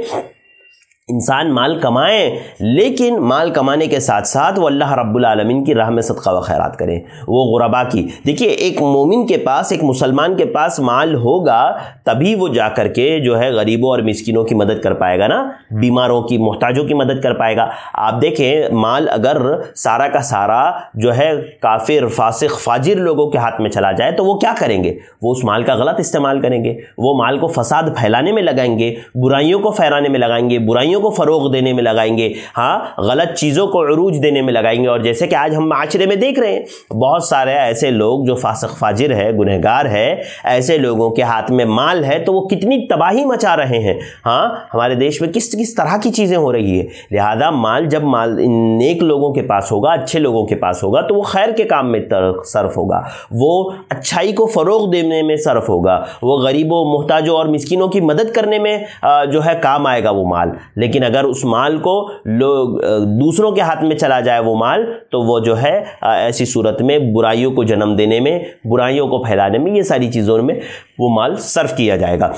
[SPEAKER 1] انسان مال کمائیں، لیکن مال کمانے کے ساتھ ساتھ وہ اللہ رب العالمین کی راہ میں صدقہ و خیرات کریں، وہ غربا کی۔ دیکھیے ایک مومن کے پاس، ایک مسلمان کے پاس مال ہوگا تبھی وہ جا کر کے جو ہے غریبوں اور مسکینوں کی مدد کر پائے گا نا، بیماروں کی، محتاجوں کی مدد کر پائے گا۔ آپ دیکھیں مال اگر سارا کا سارا جو ہے کافر، فاسق، فاجر لوگوں کے ہاتھ میں چلا جائے تو وہ کیا کریں گے؟ وہ اس مال کا غلط استعمال کریں گے، وہ مال کو فساد پھیلانے میں لگائیں گے، برائیوں کو پھیلانے میں لگائیں گے، برائیوں کو فروغ دینے میں لگائیں گے، ہاں غلط چیزوں کو عروج دینے میں لگائیں گے۔ اور جیسے کہ آج ہم معاشرے میں دیکھ رہے ہیں بہت سارے ایسے لوگ جو فاسق فاجر ہے، گنہگار ہے، ایسے لوگوں کے ہاتھ میں مال ہے تو وہ کتنی تباہی مچا رہے ہیں۔ ہاں ہمارے دیش میں کس طرح کی چیزیں ہو رہی ہے۔ لہذا مال جب مال نیک لوگوں کے پاس ہوگا، اچھے لوگوں کے پاس ہوگا تو وہ خیر کے کام میں صرف ہوگا، وہ اچھائی کو فروغ دینے میں صرف ہوگا، وہ غریبوں، محتاجوں اور مسکینوں کی مدد کرنے میں جو ہے کام آئے گا وہ مال۔ لیکن اگر اس مال کو لوگ دوسروں کے ہاتھ میں چلا جائے وہ مال تو وہ جو ہے ایسی صورت میں برائیوں کو جنم دینے میں، برائیوں کو پھیلانے میں، یہ ساری چیزوں میں وہ مال صرف کیا جائے گا۔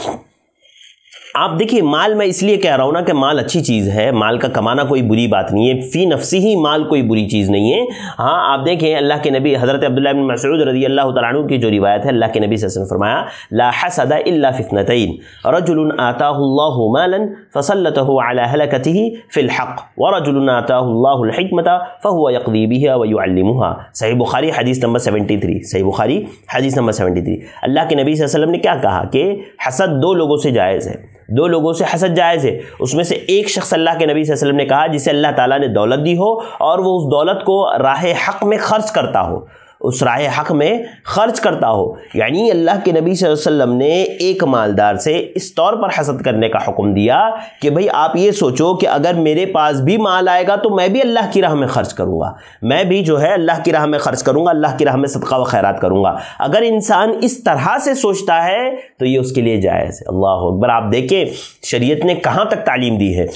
[SPEAKER 1] آپ دیکھیے مال میں اس لیے کہہ رہا ہوں نا کہ مال اچھی چیز ہے، مال کا کمانا کوئی بری بات نہیں ہے، فی نفسی ہی مال کوئی بری چیز نہیں ہے۔ ہاں آپ دیکھیں اللہ کے نبی حضرت عبداللہ بن مسعود رضی اللہ تعالیٰ عنہ کی جو روایت ہے، اللہ کے نبی صلی اللہ علیہ وسلم فرمایا لا حسد الا فی اثنتین رجل آتاہ اللہ مالا فسلطہ علی ہلکتہ فی الحق ورجل آتاہ اللہ الحکمۃ فہو یقضی بہا ویعلمہا۔ صحیح بخاری حدیث نمبر 73، صحیح بخاری حدیث نمبر 73۔ اللہ کے نبی صلی اللہ علیہ وسلم نے کیا کہا کہ حسد دو لوگوں سے جائز ہے، دو لوگوں سے حسد جائز ہے۔ اس میں سے ایک شخص اللہ کے نبی صلی اللہ علیہ وسلم نے کہا جسے اللہ تعالیٰ نے دولت دی ہو اور وہ اس دولت کو راہ حق میں خرچ کرتا ہو، اس راہ حق میں خرچ کرتا ہو۔ یعنی اللہ کے نبی صلی اللہ علیہ وسلم نے ایک مالدار سے اس طور پر حسد کرنے کا حکم دیا کہ بھئی آپ یہ سوچو کہ اگر میرے پاس بھی مال آئے گا تو میں بھی اللہ کی راہ میں خرچ کروں گا، میں بھی جو ہے اللہ کی راہ میں خرچ کروں گا، اللہ کی راہ میں صدقہ و خیرات کروں گا۔ اگر انسان اس طرح سے سوچتا ہے تو یہ اس کے لیے جائز ہے۔ اللہ اکبر! آپ دیکھیں شریعت نے کہاں تک تعلیم دی ہے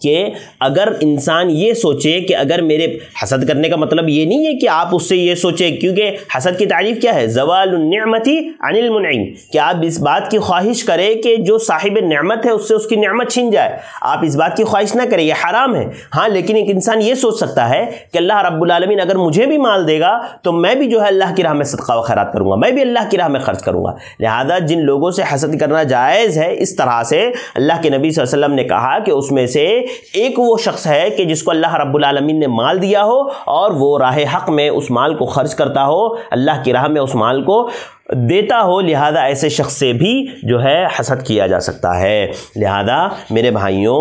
[SPEAKER 1] کہ اگر انسان یہ سوچے کہ اگر میرے حسد کرنے کا مطلب یہ نہیں ہے کہ آپ اس سے یہ سوچیں، کیونکہ حسد کی تعریف کیا ہے؟ زوال النعمت عن المنعم، کہ آپ اس بات کی خواہش کریں کہ جو صاحب نعمت ہے اس سے اس کی نعمت چھن جائے، آپ اس بات کی خواہش نہ کریں، یہ حرام ہے۔ ہاں لیکن ایک انسان یہ سوچ سکتا ہے کہ اللہ رب العالمین اگر مجھے بھی مال دے گا تو میں بھی جو ہے اللہ کی راہ میں صدقہ و خیرات کروں گا، میں بھی اللہ کی راہ میں خرچ کروں گا۔ لہذا جن لوگوں سے حسد کرنا جائز ہے اس طرح سے، اللہ کے نبی صلی اللہ علیہ وسلم نے کہا کہ اس میں سے ایک وہ شخص ہے کہ جس کو اللہ رب العالمین نے مال دیا ہو اور وہ راہ حق میں اس مال کو خرچ کرتا ہو، اللہ کی راہ میں اس مال کو دیتا ہو، لہذا ایسے شخص سے بھی جو ہے حسد کیا جا سکتا ہے۔ لہذا میرے بھائیوں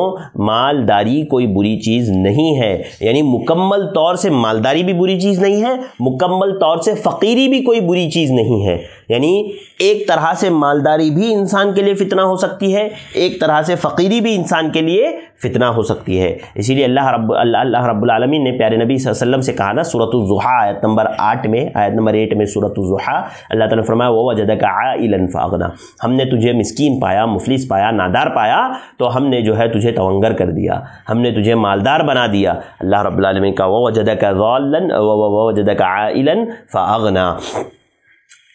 [SPEAKER 1] مالداری کوئی بری چیز نہیں ہے، یعنی مکمل طور سے مالداری بھی بری چیز نہیں ہے، مکمل طور سے فقیری بھی کوئی بری چیز نہیں ہے۔ یعنی ایک طرح سے مالداری بھی انسان کے لیے فتنہ ہو سکتی ہے، ایک طرح سے فقیری بھی انسان کے لیے فتنہ ہو سکتی ہے۔ اسی لیے اللہ رب العالمین نے پیارے نبی صلی اللہ علیہ وسلم سے کہا نا سورۃ الضحیٰ آیت نمبر 8 میں، آیت نمبر 8 میں سورۃ الضحیٰ، اللہ تعالیٰ نے فرمایا وَوَجَدَكَ عَائِلًا فَأَغْنَىٰ، ہم نے تجھے مسکین پایا، مفلس پایا، نادار پایا تو ہم نے جو ہے تجھے توانگر کر دیا، ہم نے تجھے مالدار بنا دیا۔ اللہ رب العالمین کا وَوَجَدَكَ ضَالًّا وَوَجَدَكَ عَائِلًا فَأَغْنَىٰ۔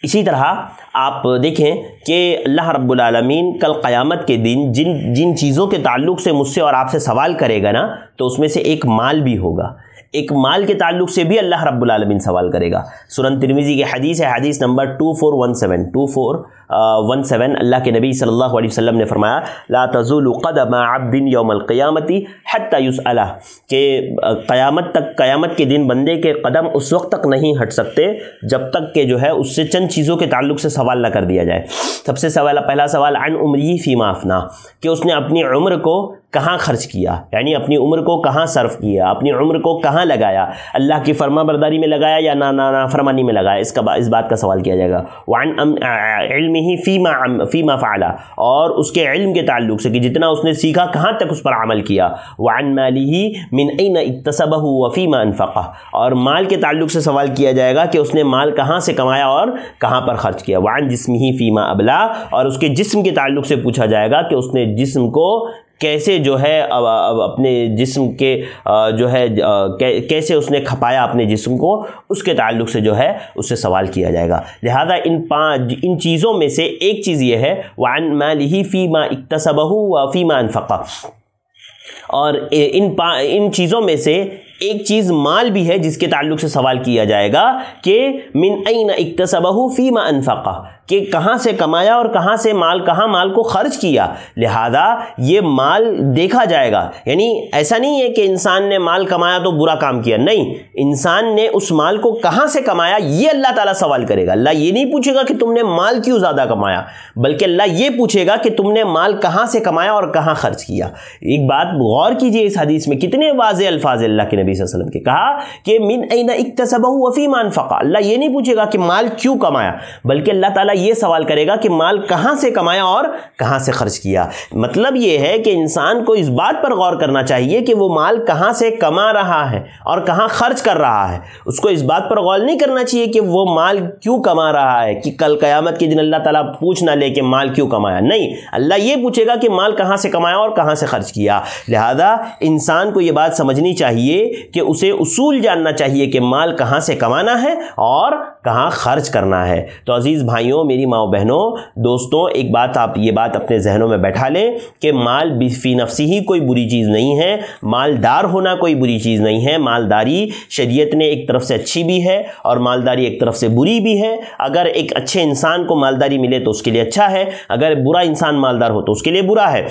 [SPEAKER 1] اسی طرح آپ دیکھیں کہ اللہ رب العالمین کل قیامت کے دن جن چیزوں کے تعلق سے مجھ سے اور آپ سے سوال کرے گا نا تو اس میں سے ایک مال بھی ہوگا، ایک مال کے تعلق سے بھی اللہ رب العالمین سوال کرے گا۔ سنن ترمذی کی حدیث ہے، حدیث نمبر 2417 اللہ کے نبی صلی اللہ علیہ وسلم نے فرمایا لا تزول قدم عبد یوم القیامت حتی یسألہ، کہ قیامت کے دن بندے کے قدم اس وقت تک نہیں ہٹ سکتے جب تک کہ جو ہے اس سے چند چیزوں کے تعلق سے سوال نہ کر دیا جائے۔ سب سے پہلا سوال عن عمری فیما افنا، کہ اس نے اپنی عمر کو کہاں خرچ کیا، یعنی اپنی عمر کو کہاں صرف کیا، اپنی عمر کو کہاں لگایا، اللہ کی فرما برداری میں لگایا یا نافرمانی میں لگایا، اس بات کا سوال کیا جائے گا۔ وعن علمہ فیما فعل، اور اس کے علم کے تعلق سے کہ جتنا اس نے سیکھا کہاں تک اس پر عمل کیا۔ وعن مالہ من این اکتسبہ وفیما انفقہ، اور مال کے تعلق سے سوال کیا جائے گا کہ اس نے مال کہاں سے کمایا اور کہاں پر خرچ کیا۔ وعن جسمہ فیما ابلا، اور اس کے جسم کے تعلق سے پوچھا جائے گا کہ اس نے جسم کو کیسے جو ہے اپنے جسم کے جو ہے کیسے اس نے کھپایا اپنے جسم کو، اس کے تعلق سے جو ہے اس سے سوال کیا جائے گا۔ لہذا ان چیزوں میں سے ایک چیز یہ ہے وعن مالہ فیما اکتسبہ وفیما انفقہ، اور ان چیزوں میں سے ایک چیز مال بھی ہے جس کے تعلق سے سوال کیا جائے گا کہ من این اکتسبہ فیما انفقہ، کہ کہاں سے کمایا اور کہاں مال کو خرچ کیا۔ لہذا یہ مال دیکھا جائے گا، یعنی ایسا نہیں ہے کہ انسان نے مال کمایا تو برا کام کیا، نہیں، انسان نے اس مال کو کہاں سے کمایا یہ اللہ تعالیٰ سوال کرے گا۔ اللہ یہ نہیں پوچھے گا کہ تم نے مال کیوں زیادہ کمایا، بلکہ اللہ یہ پوچھے گا کہ تم نے مال کہاں سے کمایا اور کہاں خرچ کیا۔ ایک بات غور کیجئے اس حدیث میں کتنے واضح الفاظ اللہ کے نبی صلی اللہ علیہ وسلم کے، کہا کہ من این اکتسبہ وفیما انفقہ، اللہ یہ نہیں پوچھے گا کہ مال کیوں کمایا، بلکہ اللہ تعالیٰ یہ سوال کرے گا کہ مال کہاں سے کمایا اور کہاں سے خرچ کیا۔ مطلب یہ ہے کہ انسان کو اس بات پر غور کرنا چاہیے کہ وہ مال کہاں سے کما رہا ہے اور کہاں خرچ کر رہا ہے۔ اس کو اس بات پر غور نہیں کرنا چاہیے کہ وہ مال کیوں کما رہا ہے، کہ کل قیامت کے دن اللہ تعالیٰ پوچھ نہ لے کہ مال کیوں کمایا، نہیں، اللہ یہ پوچھے گا کہ مال کہاں سے کمایا اور کہاں سے خرچ کیا۔ لہذا انسان کو یہ بات سمجھنی چاہیے کہ اسے اصول جاننا چاہیے کہ مال کہاں سے کمانا ہے اور کہاں خرچ کرنا ہے۔ تو عزیز بھائیوں، میری ماں بہنوں، دوستوں، ایک بات آپ یہ بات اپنے ذہنوں میں بیٹھا لیں کہ مال فی نفسی ہی کوئی بری چیز نہیں ہے، مالدار ہونا کوئی بری چیز نہیں ہے۔ مالداری شریعت نے ایک طرف سے اچھی بھی ہے اور مالداری ایک طرف سے بری بھی ہے۔ اگر ایک اچھے انسان کو مالداری ملے تو اس کے لیے اچھا ہے، اگر برا انسان مالدار ہو تو اس کے لیے برا ہے۔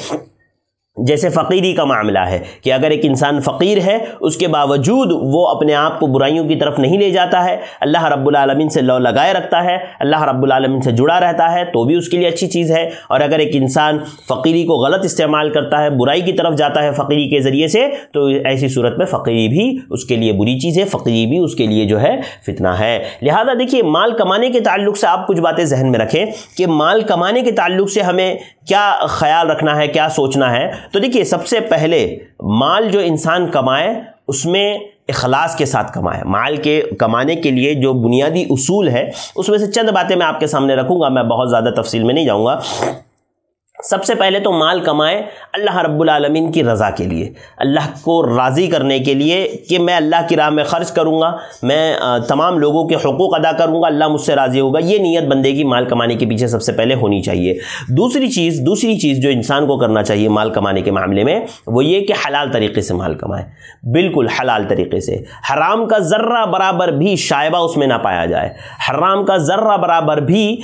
[SPEAKER 1] جیسے فقیری کا معاملہ ہے کہ اگر ایک انسان فقیر ہے اس کے باوجود وہ اپنے آپ کو برائیوں کی طرف نہیں لے جاتا ہے، اللہ رب العالمین سے لو لگائے رکھتا ہے، اللہ رب العالمین سے جڑا رہتا ہے، تو بھی اس کے لیے اچھی چیز ہے۔ اور اگر ایک انسان فقیری کو غلط استعمال کرتا ہے، برائی کی طرف جاتا ہے فقیری کے ذریعے سے، تو ایسی صورت میں فقیری بھی اس کے لیے بری چیز ہے، فقیری بھی اس کے لیے جو ہے فتنہ ہے۔ لہذا دیکھیے، مال کمانے کے تعلق سے آپ کچھ باتیں ذہن میں رکھیں کہ مال کمانے کے تعلق سے ہمیں کیا خیال رکھنا ہے، کیا سوچنا ہے۔ تو دیکھیے، سب سے پہلے مال جو انسان کمائے اس میں اخلاص کے ساتھ کمائے۔ مال کے کمانے کے لیے جو بنیادی اصول ہے اس میں سے چند باتیں میں آپ کے سامنے رکھوں گا، میں بہت زیادہ تفصیل میں نہیں جاؤں گا۔ سب سے پہلے تو مال کمائے اللہ رب العالمین کی رضا کے لیے، اللہ کو راضی کرنے کے لیے کہ میں اللہ کی راہ میں خرچ کروں گا، میں تمام لوگوں کے حقوق ادا کروں گا، اللہ مجھ سے راضی ہوگا۔ یہ نیت بندے کی مال کمانے کے پیچھے سب سے پہلے ہونی چاہیے۔ دوسری چیز جو انسان کو کرنا چاہیے مال کمانے کے معاملے میں، وہ یہ کہ حلال طریقے سے مال کمائے، بالکل حلال طریقے سے۔ حرام کا ذرہ برابر بھی شائبہ اس میں نہ پایا جائے، حرام کا ذرہ برابر بھی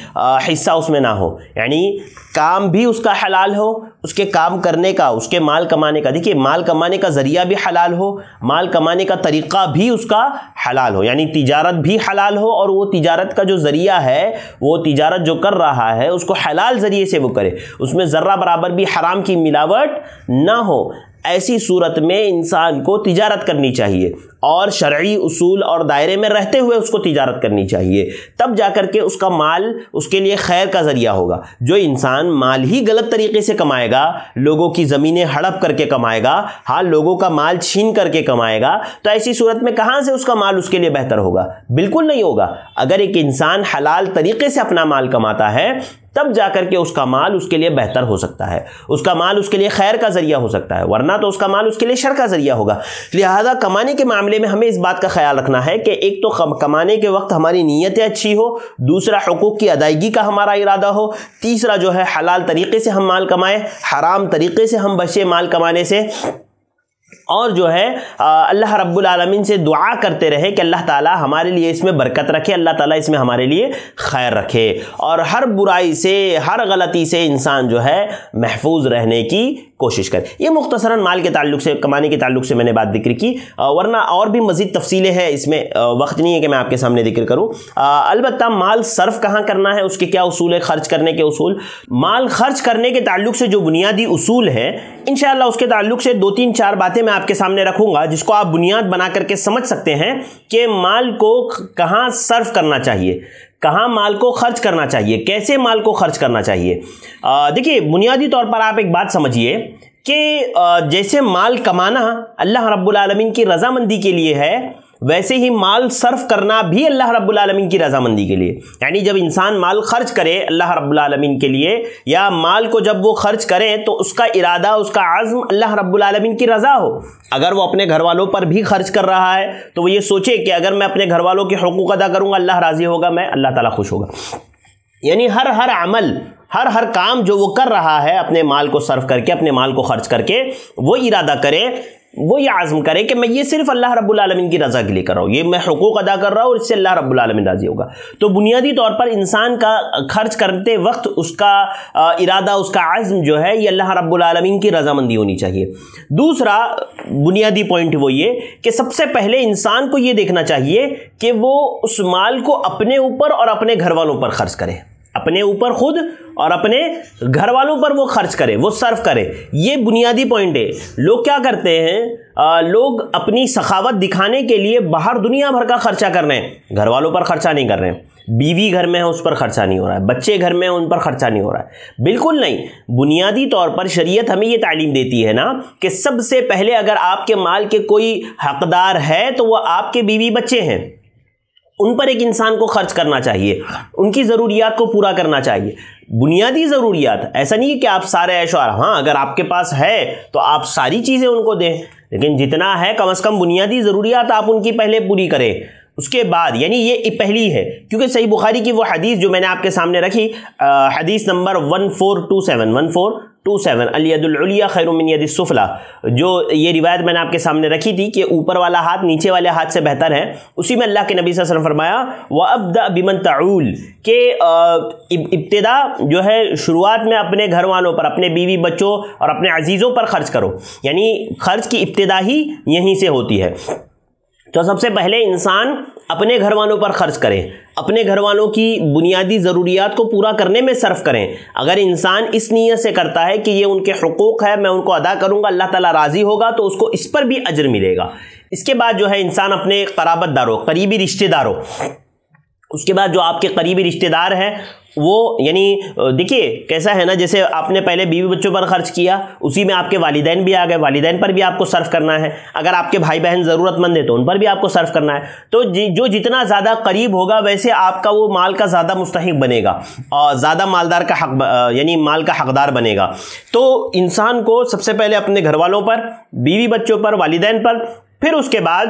[SPEAKER 1] حصہ اس میں نہ ہو، یعنی کام بھی اس کا حلال ہو، اس کے کام کرنے کا، اس کے مال کمانے کا، دیکھیے مال کمانے کا ذریعہ بھی حلال ہو، مال کمانے کا طریقہ بھی اس کا حلال ہو، یعنی تجارت بھی حلال ہو، اور وہ تجارت کا جو ذریعہ ہے، وہ تجارت جو کر رہا ہے اس کو حلال ذریعے سے وہ کرے، اس میں ذرہ برابر بھی حرام کی ملاوٹ نہ ہو۔ ایسی صورت میں انسان کو تجارت کرنی چاہیے اور شرعی اصول اور دائرے میں رہتے ہوئے اس کو تجارت کرنی چاہیے، تب جا کر کے اس کا مال اس کے لیے خیر کا ذریعہ ہوگا۔ جو انسان مال ہی غلط طریقے سے کمائے گا، لوگوں کی زمینیں ہڑپ کر کے کمائے گا، ہاں لوگوں کا مال چھین کر کے کمائے گا، تو ایسی صورت میں کہاں سے اس کا مال اس کے لیے بہتر ہوگا؟ بالکل نہیں ہوگا۔ اگر ایک انسان حلال طریقے سے اپنا مال کماتا ہے تب جا کر کے اس کا مال اس کے لیے بہتر ہو سکتا ہے، اس کا مال اس کے لیے خیر کا ذریعہ ہو سکتا ہے، ورنہ تو اس کا مال اس کے لیے شر کا ذریعہ ہوگا۔ لہذا کمانے کے معاملے میں ہمیں اس بات کا خیال رکھنا ہے کہ ایک تو کمانے کے وقت ہماری نیتیں اچھی ہو، دوسرا حقوق کی ادائیگی کا ہمارا ارادہ ہو، تیسرا جو ہے حلال طریقے سے ہم مال کمائیں، حرام طریقے سے ہم بچیں مال کمانے سے، اور جو ہے اللہ رب العالمین سے دعا کرتے رہے کہ اللہ تعالیٰ ہمارے لیے اس میں برکت رکھے، اللہ تعالیٰ اس میں ہمارے لیے خیر رکھے، اور ہر برائی سے، ہر غلطی سے انسان جو ہے محفوظ رہنے کی کوشش کرے۔ یہ مختصراً مال کے تعلق سے، کمانے کے تعلق سے میں نے بات ذکر کی، ورنہ اور بھی مزید تفصیلیں ہیں، اس میں وقت نہیں ہے کہ میں آپ کے سامنے ذکر کروں۔ البتہ مال صرف کہاں کرنا ہے، اس کے کیا اصول ہے، خرچ کرنے کے اصول۔ مال خرچ کرنے کے تعلق سے جو بنیادی اصول ہیں، انشاءاللہ اس کے تعلق سے 2-3-4 باتیں میں آپ کے سامنے رکھوں گا، جس کو آپ بنیاد بنا کر کے سمجھ سکتے ہیں کہ مال کو کہاں صرف کرنا چاہیے، کہاں مال کو خرچ کرنا چاہیے، کیسے مال کو خرچ کرنا چاہیے۔ دیکھیے، بنیادی طور پر آپ ایک بات سمجھیے کہ جیسے مال کمانا اللہ رب العالمین کی رضامندی کے لیے ہے، ویسے ہی مال صرف کرنا بھی اللہ رب العالمین کی رضامندی کے لیے۔ یعنی جب انسان مال خرچ کرے اللہ رب العالمین کے لیے، یا مال کو جب وہ خرچ کرے تو اس کا ارادہ، اس کا عزم اللہ رب العالمین کی رضا ہو۔ اگر وہ اپنے گھر والوں پر بھی خرچ کر رہا ہے تو وہ یہ سوچے کہ اگر میں اپنے گھر والوں کے حقوق ادا کروں گا، اللہ راضی ہوگا، میں اللہ تعالیٰ خوش ہوگا۔ یعنی ہر عمل، ہر کام جو وہ کر رہا ہے اپنے مال کو صرف کر کے، اپنے مال کو خرچ کر کے، وہ ارادہ کرے، وہ یہ عزم کرے کہ میں یہ صرف اللہ رب العالمین کی رضا کے لیے کر رہا ہوں، یہ میں حقوق ادا کر رہا ہوں اور اس سے اللہ رب العالمین راضی ہوگا۔ تو بنیادی طور پر انسان کا خرچ کرتے وقت اس کا ارادہ، اس کا عزم جو ہے، یہ اللہ رب العالمین کی رضامندی ہونی چاہیے۔ دوسرا بنیادی پوائنٹ وہ یہ کہ سب سے پہلے انسان کو یہ دیکھنا چاہیے کہ وہ اس مال کو اپنے اوپر اور اپنے گھر والوں پر خرچ کرے، اپنے اوپر خود اور اپنے گھر والوں پر وہ خرچ کرے، وہ صرف کرے۔ یہ بنیادی پوائنٹ ہے۔ لوگ کیا کرتے ہیں، لوگ اپنی سخاوت دکھانے کے لیے باہر دنیا بھر کا خرچہ کر رہے ہیں، گھر والوں پر خرچہ نہیں کر رہے ہیں۔ بیوی گھر میں ہے، اس پر خرچہ نہیں ہو رہا ہے، بچے گھر میں ہیں، ان پر خرچہ نہیں ہو رہا ہے، بالکل نہیں۔ بنیادی طور پر شریعت ہمیں یہ تعلیم دیتی ہے نا کہ سب سے پہلے اگر آپ کے مال کے کوئی حقدار ہے تو وہ آپ کے بیوی بچے ہیں، ان پر ایک انسان کو خرچ کرنا چاہیے، ان کی ضروریات کو پورا کرنا چاہیے، بنیادی ضروریات۔ ایسا نہیں کہ آپ سارے عیش و آرام، ہاں اگر آپ کے پاس ہے تو آپ ساری چیزیں ان کو دیں، لیکن جتنا ہے کم از کم بنیادی ضروریات آپ ان کی پہلے پوری کریں، اس کے بعد، یعنی یہ پہلی ہے۔ کیونکہ صحیح بخاری کی وہ حدیث جو میں نے آپ کے سامنے رکھی، حدیث نمبر 1427 الید العلیٰ خیر من ید السفلیٰ، جو یہ روایت میں نے آپ کے سامنے رکھی تھی کہ اوپر والا ہاتھ نیچے والے ہاتھ سے بہتر ہے، اسی میں اللہ کے نبی صلی اللہ علیہ وسلم فرمایا وَأَبْدَأْ بِمَنْ تَعُولُ، کہ ابتدا جو ہے شروعات میں اپنے گھر والوں پر، اپنے بیوی بچوں اور اپنے عزیزوں پر خرچ کرو، یعنی خرچ کی ابتدا ہی یہیں سے ہوتی ہے۔ تو سب سے پہلے انسان اپنے گھر والوں پر خرچ کریں، اپنے گھر والوں کی بنیادی ضروریات کو پورا کرنے میں صرف کریں۔ اگر انسان اس نیت سے کرتا ہے کہ یہ ان کے حقوق ہے، میں ان کو ادا کروں گا، اللہ تعالیٰ راضی ہوگا، تو اس کو اس پر بھی اجر ملے گا۔ اس کے بعد جو ہے انسان اپنے قرابت داروں، قریبی رشتہ داروں، اس کے بعد جو آپ کے قریبی رشتہ دار ہیں وہ، یعنی دیکھیے کیسا ہے نا، جیسے آپ نے پہلے بیوی بچوں پر خرچ کیا، اسی میں آپ کے والدین بھی آ گئے، والدین پر بھی آپ کو صرف کرنا ہے۔ اگر آپ کے بھائی بہن ضرورت مند ہیں تو ان پر بھی آپ کو صرف کرنا ہے۔ تو جو جتنا زیادہ قریب ہوگا ویسے آپ کا وہ مال کا زیادہ مستحق بنے گا اور زیادہ مالدار کا حق، یعنی مال کا حقدار بنے گا۔ تو انسان کو سب سے پہلے اپنے گھر والوں پر، بیوی بچوں پر، والدین پر، پھر اس کے بعد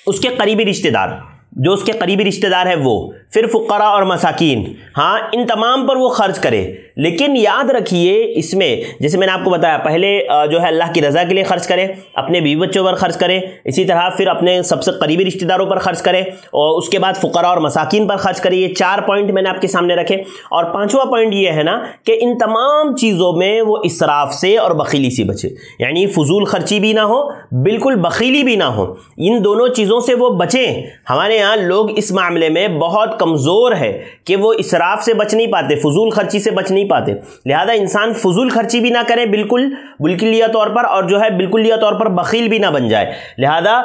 [SPEAKER 1] اس کے قریبی رشتہ دار، جو اس کے قریبی رشتہ دار ہے وہ، پھر فقراء اور مساکین، ہاں ان تمام پر وہ خرچ کرے۔ لیکن یاد رکھیے اس میں، جیسے میں نے آپ کو بتایا، پہلے جو ہے اللہ کی رضا کے لیے خرچ کرے، اپنے بیوی بچوں پر خرچ کرے، اسی طرح پھر اپنے سب سے قریبی رشتہ داروں پر خرچ کرے، اور اس کے بعد فقراء اور مساکین پر خرچ کرے۔ یہ 4 پوائنٹ میں نے آپ کے سامنے رکھے۔ اور 5واں پوائنٹ یہ ہے نا کہ ان تمام چیزوں میں وہ اسراف سے اور بخیلی سے بچے، یعنی فضول خرچی بھی نہ ہو، بالکل بخیلی بھی نہ ہو، ان دونوں چیزوں سے وہ بچیں۔ ہمارے یہاں لوگ اس معاملے میں بہت کمزور ہے کہ وہ اسراف سے بچ نہیں پاتے، فضول خرچی سے بچ نہیں پاتے۔ لہذا انسان فضول خرچی بھی نہ کرے بالکلیہ طور پر، اور جو ہے بالکلیہ طور پر بخیل بھی نہ بن جائے۔ لہذا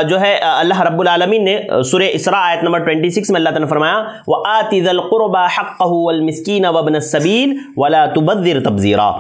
[SPEAKER 1] جو ہے اللہ رب العالمین نے سورہ اسراء آیت نمبر 26 میں اللہ تعالیٰ نے فرمایا وَآتِ ذَا الْقُرْبَى حَقَّهُ وَالْمِسْكِينَ وَابْنَ السَّبِيلِ وَلَا تُبَذِّرْ تَبْذِيرًا،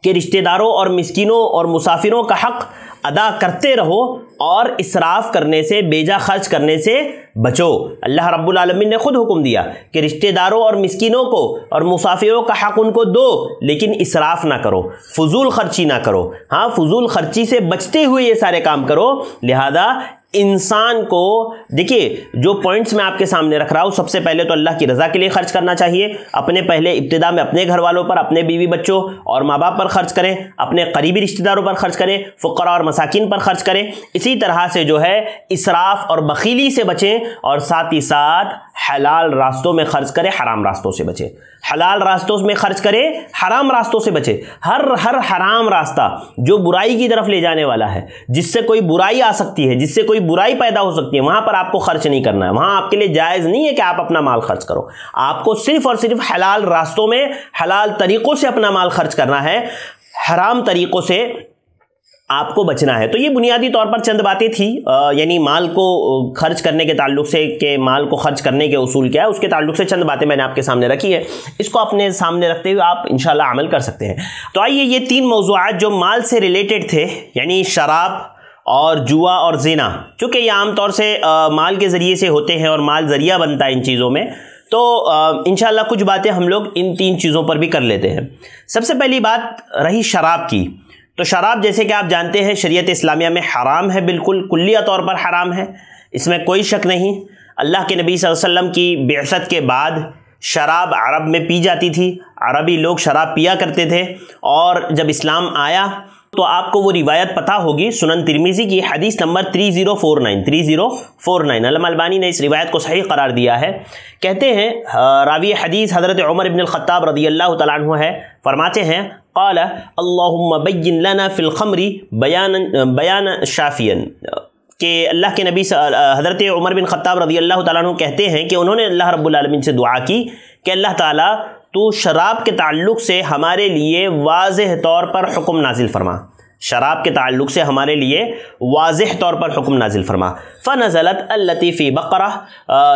[SPEAKER 1] کہ رشتہ داروں اور مسکینوں اور مسافروں کا حق ادا کرتے رہو اور اسراف کرنے سے، بیجا خرچ کرنے سے بچو۔ اللہ رب العالمین نے خود حکم دیا کہ رشتہ داروں اور مسکینوں کو اور مسافروں کا حق ان کو دو، لیکن اسراف نہ کرو، فضول خرچی نہ کرو، ہاں فضول خرچی سے بچتے ہوئے یہ سارے کام کرو۔ لہذا انسان کو دیکھیے جو پوائنٹس میں آپ کے سامنے رکھ رہا ہوں، سب سے پہلے تو اللہ کی رضا کے لیے خرچ کرنا چاہیے، اپنے پہلے ابتدا میں اپنے گھر والوں پر، اپنے بیوی بچوں اور ماں باپ پر خرچ کریں، اپنے قریبی رشتہ داروں پر خرچ کریں، فقراء اور مساکین پر خرچ کریں، اسی طرح سے جو ہے اسراف اور بخیلی سے بچیں، اور ساتھ ہی ساتھ حلال راستوں میں خرچ کریں، حرام راستوں سے بچیں، حلال راستوں میں خرچ کریں، حرام راستوں سے بچیں۔ ہر حرام راستہ جو برائی کی طرف لے جانے والا ہے، جس سے کوئی برائی آ سکتی ہے، جس سے کوئی برائی پیدا ہو سکتی ہے، وہاں پر آپ کو خرچ نہیں کرنا ہے، وہاں آپ کے لیے جائز نہیں ہے کہ آپ اپنا مال خرچ کرو، آپ کو صرف اور صرف حلال راستوں میں حلال طریقوں سے اپنا مال خرچ کرنا ہے، حرام طریقوں سے آپ کو بچنا ہے۔ تو یہ بنیادی طور پر چند باتیں تھی، یعنی مال کو خرچ کرنے کے تعلق سے، کہ مال کو خرچ کرنے کے اصول کیا ہے، اس کے تعلق سے چند باتیں میں نے آپ کے سامنے رکھی ہے، اس کو اپنے سامنے رکھتے ہوئے آپ انشاءاللہ عمل کر سکتے ہیں۔ تو آئیے یہ 3 موضوعات جو مال سے ریلیٹڈ تھے، یعنی شراب اور جوا اور زنا، چونکہ یہ عام طور سے مال کے ذریعے سے ہوتے ہیں اور مال ذریعہ بنتا ہے ان چیزوں میں، تو انشاءاللہ کچھ باتیں ہم لوگ ان 3 چیزوں پر بھی کر لیتے ہیں۔ سب سے پہلی بات رہی شراب کی، تو شراب جیسے کہ آپ جانتے ہیں شریعت اسلامیہ میں حرام ہے، بالکل کلیہ طور پر حرام ہے، اس میں کوئی شک نہیں۔ اللہ کے نبی صلی اللہ علیہ وسلم کی بعثت کے بعد شراب عرب میں پی جاتی تھی، عربی لوگ شراب پیا کرتے تھے، اور جب اسلام آیا تو آپ کو وہ روایت پتہ ہوگی، سنن ترمذی کی حدیث نمبر 3049 علامہ البانی نے اس روایت کو صحیح قرار دیا ہے۔ کہتے ہیں راوی حدیث حضرت عمر بن الخطاب رضی اللہ تعالیٰ عنہ ہے، فرماتے ہیں قال اللہم بین لنا فی الخمر بیانا شافیا، کہ اللہ کے نبی حضرت عمر بن خطاب رضی اللہ تعالیٰ عنہ کہتے ہیں کہ انہوں نے اللہ رب العالمین سے دعا کی کہ اللہ تعالیٰ تو شراب کے تعلق سے ہمارے لیے واضح طور پر حکم نازل فرما، شراب کے تعلق سے ہمارے لیے واضح طور پر حکم نازل فرما۔ فنزلت التی فی بقرہ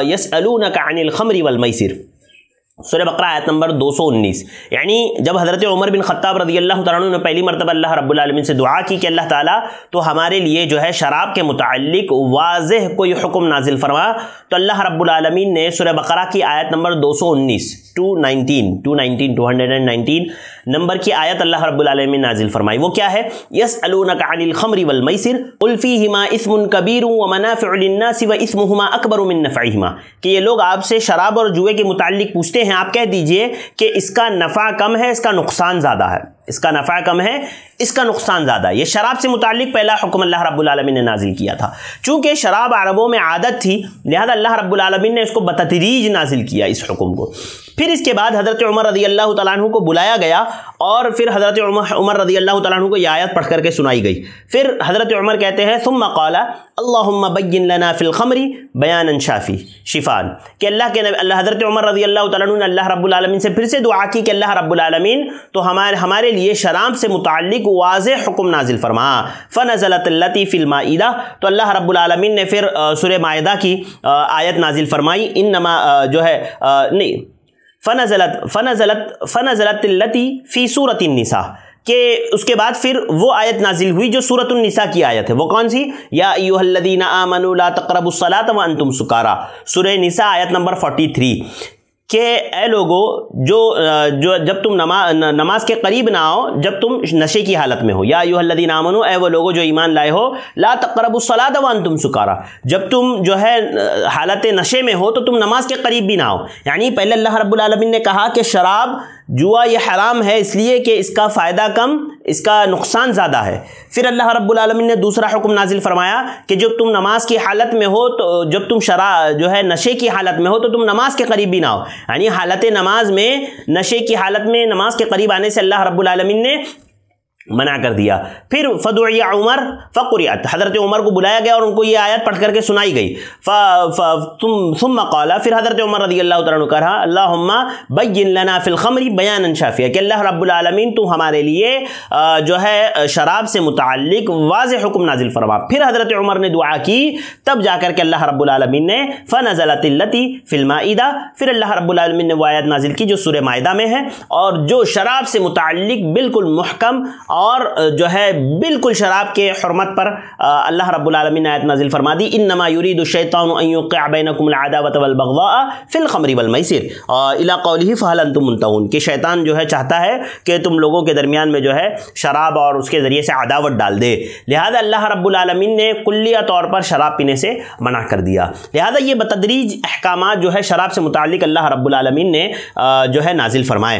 [SPEAKER 1] یسألونک عن الخمر والمیسر، سورہ بقرہ آیت نمبر 219۔ یعنی جب حضرت عمر بن خطاب رضی اللہ تعالیٰ عنہ نے پہلی مرتبہ اللہ رب العالمین سے دعا کی کہ اللہ تعالیٰ تو ہمارے لیے جو ہے شراب کے متعلق واضح کوئی حکم نازل فرما، تو اللہ رب العالمین نے سورہ بقرہ کی آیت نمبر 219 نمبر کی آیت اللہ رب العالمین نازل فرمائی۔ وہ کیا ہے؟ یسألونک عن الخمر والمیسر قل فیہما اسم کبیر ومنافع للناس واسمہما اکبر من نفعہما، کہ یہ لوگ آپ سے شراب اور جوئے کے متعلق پوچھتے ہیں، آپ کہہ دیجئے کہ اس کا نفع کم ہے، اس کا نقصان زیادہ ہے، اس کا نفع کم ہے، اس کا نقصان زیادہ ہے۔ یہ شراب سے متعلق پہلا حکم اللہ رب العالمین نے نازل کیا تھا، چونکہ شراب عربوں میں عادت تھی، لہذا اللہ رب العالمین نے اس کو بتدریج نازل کیا اس حکم کو۔ پھر اس کے بعد حضرت عمر رضی اللہ تعالیٰ عنہ کو بلایا گیا، اور پھر حضرت عمر رضی اللہ تعالیٰ عنہ کو یہ آیت پڑھ کر کے سنائی گئی۔ پھر حضرت عمر کہتے ہیں ثم قال اللہم بین لنا فی الخمر بیانا شفاء، کہ حضرت عمر رضی اللہ تعالیٰ عنہ نے اللہ رب العالمین سے پھر سے دعا کی کہ اللہ رب العالمین تو ہمارے لیے شراب سے متعلق واضح حکم نازل فرما۔ فنزلت التی فی المائدہ، تو اللہ رب العالمین نے پھر سورہ مائدہ کی آیت نازل فرمائی، انما جو ہے نہیں فنزلت التی فی سورۃ النساء، کہ اس کے بعد پھر وہ آیت نازل ہوئی جو سورۃ النساء کی آیت ہے، وہ کون سی؟ یا ایھا الذین آمنوا لا تقربوا الصلاۃ وانتم سکارا، سورہ نساء آیت نمبر 43، کہ اے لوگو جو جب تم نماز کے قریب نہ آؤ جب تم نشے کی حالت میں ہو، یا ایھا الذین آمنوا، اے وہ لوگو جو ایمان لائے ہو، لا تقربوا الصلاۃ وانتم سکارا، جب تم جو ہے حالت نشے میں ہو تو تم نماز کے قریب بھی نہ آؤ۔ یعنی پہلے اللہ رب العالمین نے کہا کہ شراب جوا یہ حرام ہے اس لیے کہ اس کا فائدہ کم، اس کا نقصان زیادہ ہے۔ پھر اللہ رب العالمین نے دوسرا حکم نازل فرمایا کہ جب تم نماز کی حالت میں ہو تو جب تم جو ہے نشے کی حالت میں ہو تو تم نماز کے قریب بھی نہ ہو، یعنی حالت نماز میں، نشے کی حالت میں نماز کے قریب آنے سے اللہ رب العالمین نے منع کر دیا۔ پھر فدعی عمر فقرئت، حضرت عمر کو بلایا گیا اور ان کو یہ آیت پڑھ کر کے سنائی گئی۔ ثم قال، پھر حضرت عمر رضی اللہ تعالیٰ عنہ کہا اللہم بین لنا فی الخمر بیانا شافیا، کہ اللہ رب العالمین تو ہمارے لیے جو ہے شراب سے متعلق واضح حکم نازل فرما۔ پھر حضرت عمر نے دعا کی، تب جا کر کے اللہ رب العالمین نے فنزلت التی فی المائدہ، پھر اللہ رب العالمین نے وہ آیت نازل کی جو سورہ مائدہ میں ہے، اور جو شراب سے متعلق بالکل محکم اور جو ہے بالکل شراب کے حرمت پر اللہ رب العالمین نے آیت نازل فرما دی انما یرید الشیطان ان یوقع بینکم العداوۃ والبغضاء فی الخمر والمیسر الی قولہ فہل انتم منتہون، کہ شیطان جو ہے چاہتا ہے کہ تم لوگوں کے درمیان میں جو ہے شراب اور اس کے ذریعے سے عداوت ڈال دے، لہذا اللہ رب العالمین نے کلیہ طور پر شراب پینے سے منع کر دیا۔ لہذا یہ بتدریج احکامات جو ہے شراب سے متعلق اللہ رب العالمین نے جو ہے نازل فرمائے۔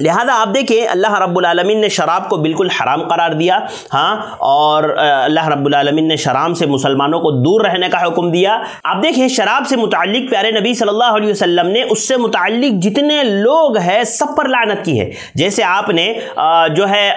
[SPEAKER 1] لہذا آپ دیکھیں اللہ رب العالمین نے شراب کو بالکل حرام قرار دیا، ہاں، اور اللہ رب العالمین نے شراب سے مسلمانوں کو دور رہنے کا حکم دیا۔ آپ دیکھیں شراب سے متعلق پیارے نبی صلی اللہ علیہ وسلم نے اس سے متعلق جتنے لوگ ہیں سب پر لعنت کی ہے۔ جیسے آپ نے جو ہے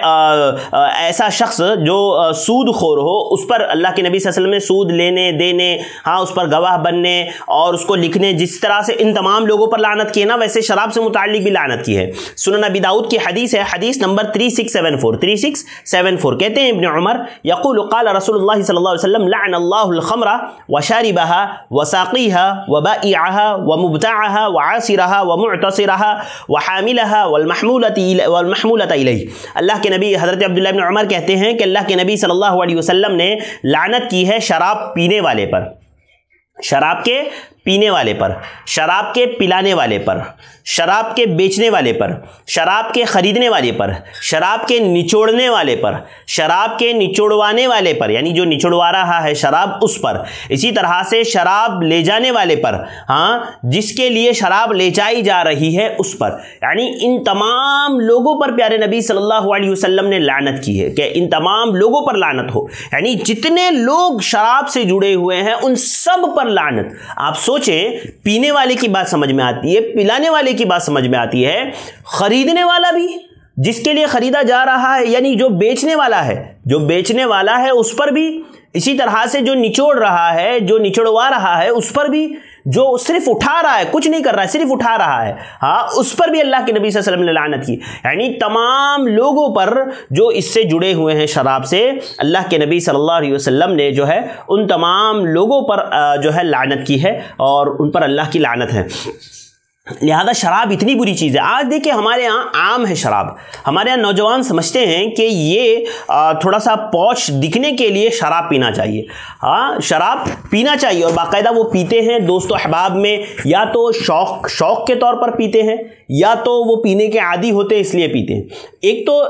[SPEAKER 1] ایسا شخص جو سود خور ہو اس پر اللہ کے نبی صلی اللہ علیہ وسلم نے سود لینے دینے، ہاں، اس پر گواہ بننے اور اس کو لکھنے، جس طرح سے ان تمام لوگوں پر لعنت کی ہے نا، ویسے شراب سے متعلق بھی لعنت کی ہے۔ سنن ابی داؤد کی حدیث ہے، حدیث نمبر 3674 کہتے ہیں ابن عمر یقول قال رسول اللہ صلی اللہ علیہ وسلم لعن اللہ الخمر وشاربها وساقيها وبائعها ومبتاعها وعاصرها ومعتصرها وحاملها والمحمولة الیہ۔ اللہ کے نبی حضرت عبداللہ ابن عمر کہتے ہیں کہ اللہ کے نبی صلی اللہ علیہ وسلم نے لعنت کی ہے شراب پینے والے پر، شراب کے پینے والے پر، شراب کے پلانے والے پر، شراب کے بیچنے والے پر، شراب کے خریدنے والے پر، شراب کے نچوڑنے والے پر، شراب کے نچوڑوانے والے پر، یعنی جو نچوڑوا رہا ہے شراب اس پر، اسی طرح سے شراب لے جانے والے پر، ہاں، جس کے لیے شراب لے جائی جا رہی ہے اس پر، یعنی ان تمام لوگوں پر پیارے نبی صلی اللہ علیہ وسلم نے لعنت کی ہے کہ ان تمام لوگوں پر لعنت ہو، یعنی جتنے لوگ شراب سے جڑے ہوئے ہیں ان سب پر لعنت۔ آپ سوچیں، پینے والے کی بات سمجھ میں آتی ہے، پلانے والے کی بات سمجھ میں آتی ہے، خریدنے والا بھی جس کے لیے خریدا جا رہا ہے، یعنی جو بیچنے والا ہے اس پر بھی، اسی طرح سے جو نچوڑ رہا ہے، جو نچوڑوا رہا ہے اس پر بھی، جو صرف اٹھا رہا ہے، کچھ نہیں کر رہا ہے، صرف اٹھا رہا ہے، ہاں، اس پر بھی اللہ کے نبی صلی اللہ علیہ وسلم نے لعنت کی۔ یعنی تمام لوگوں پر جو اس سے جڑے ہوئے ہیں شراب سے، اللہ کے نبی صلی اللہ علیہ وسلم نے جو ہے ان تمام لوگوں پر جو ہے لعنت کی ہے اور ان پر اللہ کی لعنت ہے۔ لہذا شراب اتنی بری چیز ہے۔ آج دیکھیں ہمارے ہاں عام ہے شراب، ہمارے ہاں نوجوان سمجھتے ہیں کہ یہ تھوڑا سا پوش دکھنے کے لیے شراب پینا چاہیے، ہاں، شراب پینا چاہیے، اور باقاعدہ وہ پیتے ہیں دوست و احباب میں، یا تو شوق کے طور پر پیتے ہیں، یا تو وہ پینے کے عادی ہوتے ہیں اس لیے پیتے ہیں۔ ایک تو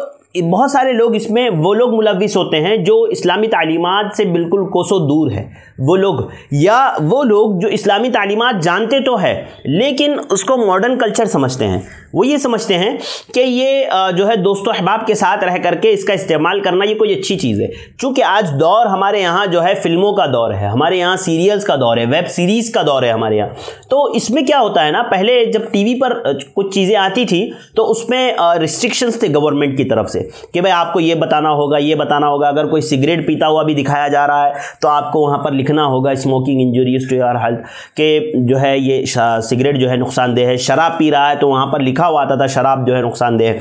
[SPEAKER 1] بہت سارے لوگ اس میں وہ لوگ ملوث ہوتے ہیں جو اسلامی تعلیمات سے بالکل کوسوں دور ہے، وہ لوگ، یا وہ لوگ جو اسلامی تعلیمات جانتے تو ہے لیکن اس کو ماڈرن کلچر سمجھتے ہیں۔ وہ یہ سمجھتے ہیں کہ یہ جو ہے دوست و احباب کے ساتھ رہ کر کے اس کا استعمال کرنا یہ کوئی اچھی چیز ہے۔ چونکہ آج دور ہمارے یہاں جو ہے فلموں کا دور ہے، ہمارے یہاں سیریلز کا دور ہے، ویب سیریز کا دور ہے ہمارے یہاں، تو اس میں کیا ہوتا ہے نا، پہلے جب ٹی وی پر کچھ چیزیں آتی تھی تو اس میں ریسٹرکشنز تھے گورنمنٹ کی طرف سے کہ بھائی آپ کو یہ بتانا ہوگا، اگر کوئی سگریٹ پیتا ہوا بھی دکھایا جا رہا ہے تو آپ کو وہاں پر لکھنا ہوگا smoking injuries to your health, کہ جو ہے یہ سگریٹ جو ہے نقصان دہ ہے۔ شراب پی رہا ہے تو وہاں پر لکھا ہوا آتا تھا شراب جو ہے نقصان دہ ہے۔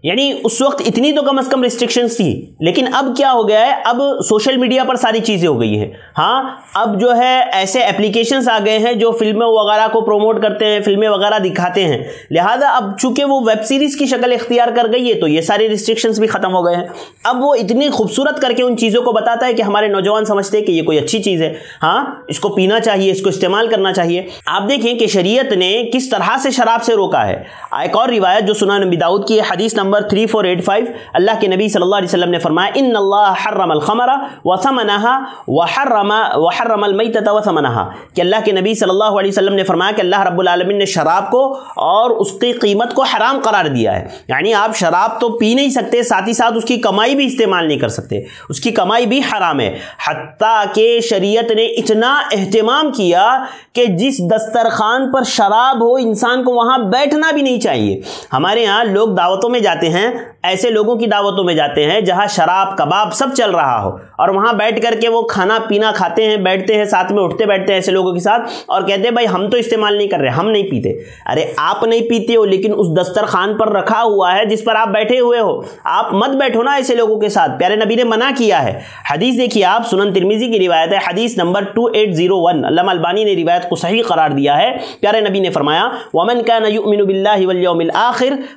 [SPEAKER 1] یعنی اس وقت اتنی تو کم از کم ریسٹرکشنز تھی، لیکن اب کیا ہو گیا ہے، اب سوشل میڈیا پر ساری چیزیں ہو گئی ہیں، ہاں، اب جو ہے ایسے اپلیکیشنز آ گئے ہیں جو فلمیں وغیرہ کو پروموٹ کرتے ہیں، فلمیں وغیرہ دکھاتے ہیں، لہذا اب چونکہ وہ ویب سیریز کی شکل اختیار کر گئی ہے تو یہ ساری ریسٹرکشنز بھی ختم ہو گئے ہیں۔ اب وہ اتنی خوبصورت کر کے ان چیزوں کو بتاتا ہے کہ ہمارے نوجوان سمجھتے ہیں کہ یہ کوئی اچھی چیز ہے، ہاں، اس کو پینا چاہیے، اس کو استعمال کرنا چاہیے۔ آپ دیکھیں کہ شریعت نے کس طرح سے شراب سے روکا ہے۔ ایک اور روایت جو سنن ابی داؤد کی ہے، حدیث نمبر 3485، اللہ کے نبی صلی اللہ علیہ وسلم نے فرمایا ان اللہ حرم الخمر وثمنها وحرم المیتۃ وثمنها، کہ اللہ کے نبی صلی اللہ علیہ وسلم نے فرمایا کہ اللہ رب العالمین نے شراب کو اور اس کی قیمت کو حرام قرار دیا ہے، یعنی آپ شراب تو پی نہیں سکتے، ساتھ ہی ساتھ اس کی کمائی بھی استعمال نہیں کر سکتے، اس کی کمائی بھی حرام ہے۔ حتیٰ کہ شریعت نے اتنا اہتمام کیا کہ جس دسترخوان پر شراب ہو انسان کو وہاں بیٹھنا بھی نہیں چاہیے۔ ہمارے ہاں لوگ دعوتوں میں جاتے ہیں، ایسے لوگوں کی دعوتوں میں جاتے ہیں جہاں شراب کباب سب چل رہا ہو، اور وہاں بیٹھ کر کے وہ کھانا پینا کھاتے ہیں، بیٹھتے ہیں ساتھ میں، اٹھتے بیٹھتے ہیں ایسے لوگوں کے ساتھ، اور کہتے ہیں بھائی ہم تو استعمال نہیں کر رہے، ہم نہیں پیتے۔ ارے آپ نہیں پیتے ہو لیکن اس دسترخوان پر رکھا ہوا ہے جس پر آپ بیٹھے ہوئے ہو، آپ مت بیٹھو نا ایسے لوگوں کے ساتھ، پیارے نبی نے منع کیا ہے۔ حدیث دیکھیے آپ، سنن ترمذی کی روایت ہے، حدیث نمبر 2801، علامہ البانی نے روایت کو صحیح قرار دیا ہے۔ پیارے نبی نے فرمایا وَمَنْ كَانَ يُؤْمِنُ بِاللَّهِ وَالْيَوْمِ الْآخِرِ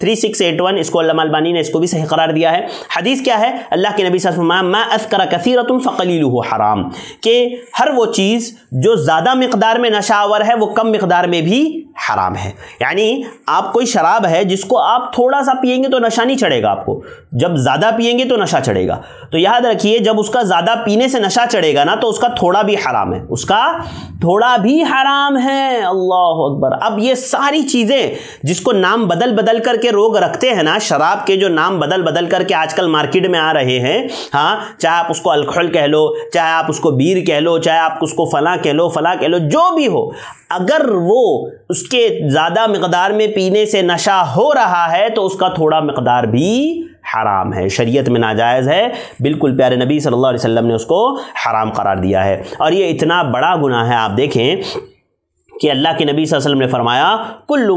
[SPEAKER 1] 36 3681 اس کو علامہ البانی نے اس کو بھی صحیح قرار دیا ہے۔ حدیث کیا ہے؟ اللہ کے نبی صلی اللہ علیہ وسلم ما اذکر کثیرۃ فقلیلہ حرام، کہ ہر وہ چیز جو زیادہ مقدار میں نشہ آور ہے وہ کم مقدار میں بھی حرام ہے۔ یعنی آپ کوئی شراب ہے جس کو آپ تھوڑا سا پیئیں گے تو نشہ نہیں چڑھے گا آپ کو، جب زیادہ پیئیں گے تو نشہ چڑھے گا۔ تو یاد رکھیے جب اس کا زیادہ پینے سے نشہ چڑھے گا نا تو اس کا تھوڑا بھی حرام ہے، اس کا تھوڑا بھی حرام ہے۔ اللہ اکبر۔ اب یہ ساری چیزیں جس کو نام بدل بدل کر کے لوگ رکھتے ہیں نا، شراب کے جو نام بدل بدل کر کے آج کل مارکیٹ میں آ رہے ہیں، ہاں، چاہے آپ اس کو الکحل کہہ لو، چاہے آپ اس کو بیر کہہ لو، چاہے آپ اس کو فلاں کہہ لو، فلاں کہہ لو، جو بھی ہو، اگر وہ اس کے زیادہ مقدار میں پینے سے نشہ ہو رہا ہے تو اس کا تھوڑا مقدار بھی حرام ہے، شریعت میں ناجائز ہے، بالکل پیارے نبی صلی اللہ علیہ وسلم نے اس کو حرام قرار دیا ہے۔ اور یہ اتنا بڑا گناہ ہے، آپ دیکھیں کہ اللہ کے نبی صلی اللہ علیہ وسلم نے فرمایا کل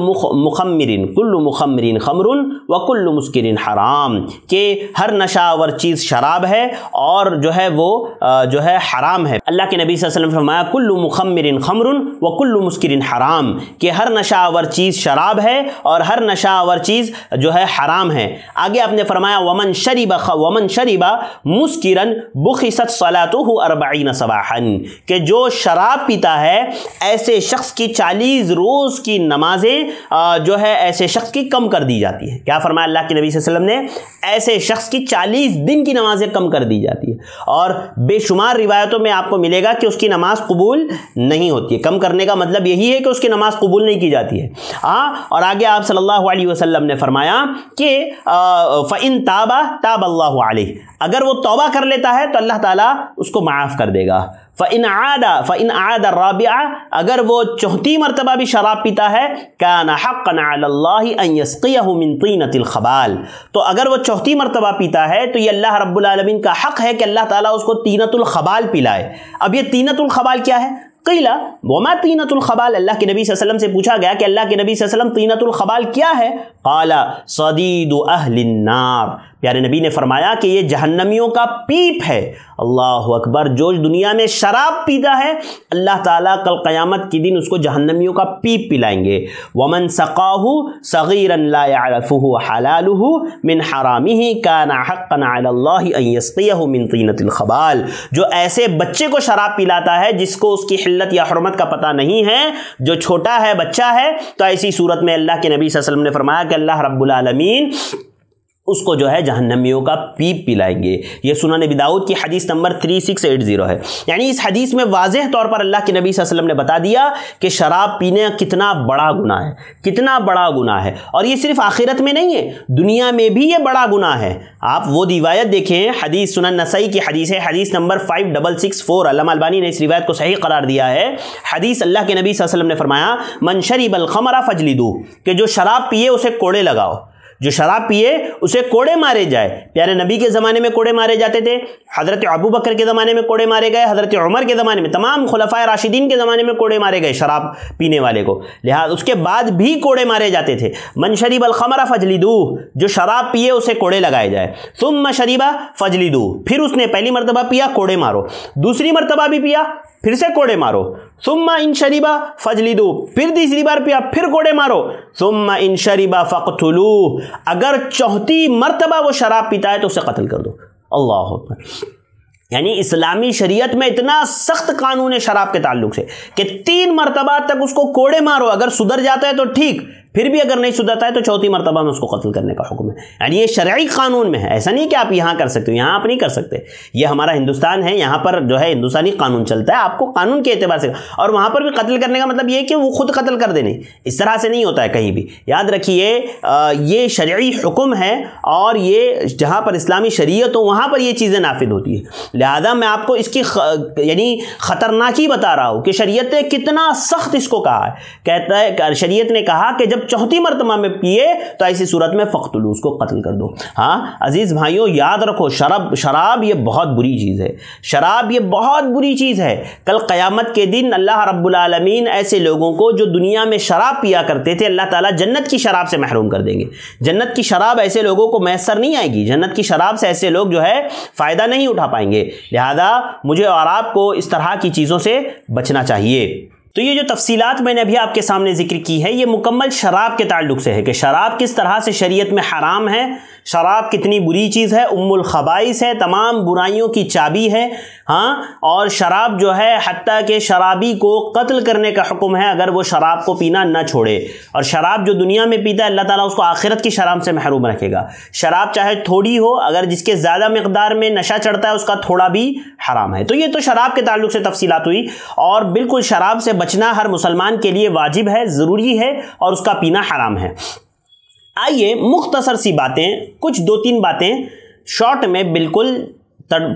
[SPEAKER 1] مخمرین خمر وکل مسکر حرام، کہ ہر نشہ آور چیز شراب ہے اور جو ہے وہ جو ہے حرام ہے۔ اللہ کے نبی صلی اللہ علیہ وسلم نے فرمایا کل مخمر خمر وکل مسکر حرام، کہ ہر نشہ آور چیز شراب ہے اور ہر نشہ آور چیز جو ہے حرام ہے۔ آگے آپ نے فرمایا ومن شرب مسکرا بخست صلاته 40 صباحا، کہ جو شراب پیتا ہے ایسے شخص کی 40 روز کی نمازیں جو ہے ایسے شخص کی کم کر دی جاتی ہے۔ کیا فرمایا اللہ کے نبی صلی اللہ علیہ وسلم نے؟ ایسے شخص کی 40 دن کی نمازیں کم کر دی جاتی ہے۔ اور بے شمار روایتوں میں آپ کو ملے گا کہ اس کی نماز قبول نہیں ہوتی ہے۔ کم کرنے کا مطلب یہی ہے کہ اس کی نماز قبول نہیں کی جاتی ہے۔ اور آگے آپ صلی اللہ علیہ وسلم نے فرمایا کہ فَإِن تَابَ تَابَ اللَّهُ عَلَيْهِ، اگر وہ توبہ کر لیتا ہے تو اللہ تعالیٰ اس کو معاف کر دے گا۔ فَإِنْ عَادَ الرَّابِعَ، اگر وہ چوتھی مرتبہ بھی شراب پیتا ہے كَانَ حَقًّا عَلَى اللَّهِ أَن يَسْقِيَهُ مِن طِينَةِ الْخَبَالِ، تو اگر وہ چوتھی مرتبہ پیتا ہے تو یہ اللہ رب العالمین کا حق ہے کہ اللہ تعالیٰ اس کو طینۃ الخبال پلائے۔ اب یہ طینۃ الخبال کیا ہے؟ قیلا وما طینۃ الخبال، اللہ کے نبی صلی اللہ علیہ وسلم سے پوچھا گیا کہ اللہ کے نبی صلی اللہ علیہ وسلم طینۃ الخبال کیا ہے؟ قال صدید اہل النار، پیارے نبی نے فرمایا کہ یہ جہنمیوں کا پیپ ہے۔ اللہ اکبر۔ جو دنیا میں شراب پیتا ہے اللہ تعالیٰ کل قیامت کے دن اس کو جہنمیوں کا پیپ پلائیں گے۔ ومن سقاہ صغیرا لا يعرفه حلالہ من حرامہ کان حقا علی اللہ ان یسقیہ من طینۃ الخبال، جو ایسے بچے کو شراب پلاتا ہے جس کو اس کی حلت یا حرمت کا پتہ نہیں ہے، جو چھوٹا ہے، بچہ ہے، تو ایسی صورت میں اللہ کے نبی صلی اللہ علیہ وسلم نے فرمایا کہ اللہ رب العالمین اس کو جو ہے جہنمیوں کا پیپ پلائیں گے۔ یہ سنن ابی داؤد کی حدیث نمبر 3680 ہے۔ یعنی اس حدیث میں واضح طور پر اللہ کے نبی صلی اللہ علیہ وسلم نے بتا دیا کہ شراب پینے کتنا بڑا گناہ ہے، کتنا بڑا گناہ ہے۔ اور یہ صرف آخرت میں نہیں ہے، دنیا میں بھی یہ بڑا گناہ ہے۔ آپ وہ روایت دیکھیں، حدیث سنن نسائی کی حدیث ہے، حدیث نمبر 5664، علامہ البانی نے اس روایت کو صحیح قرار دیا ہے۔ حدیث اللہ کے نبی صلی اللہ علیہ وسلم نے فرمایا من شرب الخمر فجلدوہ، کہ جو شراب پیے اسے کوڑے لگاؤ، جو شراب پیے اسے کوڑے مارے جائے۔ پیارے نبی کے زمانے میں کوڑے مارے جاتے تھے، حضرت ابو بکر کے زمانے میں کوڑے مارے گئے، حضرت عمر کے زمانے میں، تمام خلفائے راشدین کے زمانے میں کوڑے مارے گئے شراب پینے والے کو، لہذا اس کے بعد بھی کوڑے مارے جاتے تھے۔ من شرب الخمر فجلدوہ، جو شراب پیے اسے کوڑے لگائے جائے۔ ثم شرب فجلدوہ، پھر اس نے پہلی مرتبہ پیا کوڑے مارو، دوسری مرتبہ بھی پیا پھر سے کوڑے مارو۔ ثم ان شربا فجلدوہ، پھر تیسری بار پیا پھر کوڑے مارو۔ ثم ان شربا فقتلوہ، اگر چوتھی مرتبہ وہ شراب پیتا ہے تو اسے قتل کر دو۔ اللہ اکبر۔ یعنی اسلامی شریعت میں اتنا سخت قانون ہے شراب کے تعلق سے کہ 3 مرتبہ تک اس کو کوڑے مارو، اگر سدھر جاتا ہے تو ٹھیک، پھر بھی اگر نہیں سدھرتا ہے تو چوتھی مرتبہ میں اس کو قتل کرنے کا حکم ہے۔ یعنی یہ شرعی قانون میں ہے، ایسا نہیں کہ آپ یہاں کر سکتے ہو، یہاں آپ نہیں کر سکتے۔ یہ ہمارا ہندوستان ہے، یہاں پر جو ہے ہندوستانی قانون چلتا ہے، آپ کو قانون کے اعتبار سے، اور وہاں پر بھی قتل کرنے کا مطلب یہ ہے کہ وہ خود قتل کر دے، نہیں، اس طرح سے نہیں ہوتا ہے کہیں بھی۔ یاد رکھیے یہ شرعی حکم ہے، اور یہ جہاں پر اسلامی شریعت ہو وہاں پر یہ چیزیں نافذ ہوتی ہیں۔ لہذا میں آپ کو اس کی یعنی خطرناکی بتا رہا ہوں کہ شریعت نے کتنا سخت اس کو کہا ہے۔ کہتا ہے شریعت نے کہا کہ جب چوتھی مرتبہ میں پیے تو ایسی صورت میں فقتلو، اس کو قتل کر دو۔ ہاں عزیز بھائیوں، یاد رکھو شراب یہ بہت بری چیز ہے، شراب یہ بہت بری چیز ہے۔ کل قیامت کے دن اللہ رب العالمین ایسے لوگوں کو جو دنیا میں شراب پیا کرتے تھے اللہ تعالیٰ جنت کی شراب سے محروم کر دیں گے۔ جنت کی شراب ایسے لوگوں کو میسر نہیں آئے گی، جنت کی شراب سے ایسے لوگ جو ہے فائدہ نہیں اٹھا پائیں گے۔ لہذا مجھے اور آپ کو اس طرح کی چیزوں سے بچنا چاہیے۔ تو یہ جو تفصیلات میں نے ابھی آپ کے سامنے ذکر کی ہے یہ مکمل شراب کے تعلق سے ہے کہ شراب کس طرح سے شریعت میں حرام ہے، شراب کتنی بری چیز ہے، ام الخبائث ہے، تمام برائیوں کی چابی ہے، ہاں، اور شراب جو ہے حتیٰ کہ شرابی کو قتل کرنے کا حکم ہے اگر وہ شراب کو پینا نہ چھوڑے، اور شراب جو دنیا میں پیتا ہے اللہ تعالیٰ اس کو آخرت کی شراب سے محروم رکھے گا۔ شراب چاہے تھوڑی ہو، اگر جس کے زیادہ مقدار میں نشہ چڑھتا ہے اس کا تھوڑا بھی حرام ہے۔ تو یہ تو شراب کے تعلق سے تفصیلات ہوئی، اور بالکل شراب سے بچنا ہر مسلمان کے لیے واجب ہے، ضروری ہے، اور اس کا پینا حرام ہے۔ آئیے مختصر سی باتیں، کچھ 2-3 باتیں شارٹ میں بالکل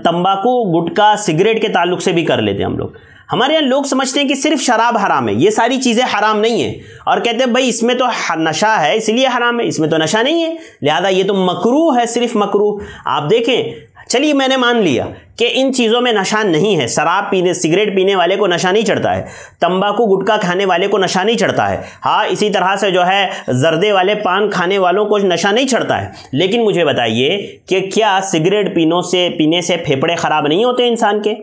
[SPEAKER 1] تمباکو، گٹکا، سگریٹ کے تعلق سے بھی کر لیتے ہیں ہم لوگ۔ ہمارے یہاں لوگ سمجھتے ہیں کہ صرف شراب حرام ہے، یہ ساری چیزیں حرام نہیں ہیں، اور کہتے ہیں بھائی اس میں تو نشہ ہے اس لیے حرام ہے، اس میں تو نشہ نہیں ہے لہذا یہ تو مکروہ ہے، صرف مکروہ۔ آپ دیکھیں، چلیے میں نے مان لیا کہ ان چیزوں میں نشہ نہیں ہے، شراب پینے، سگریٹ پینے والے کو نشہ نہیں چڑھتا ہے، تمباکو گٹکا کھانے والے کو نشہ نہیں چڑھتا ہے، ہاں اسی طرح سے جو ہے زردے والے پان کھانے والوں کو نشہ نہیں چڑھتا ہے، لیکن مجھے بتائیے کہ کیا سگریٹ پینے سے پھیپھڑے خراب نہیں ہوتے انسان کے؟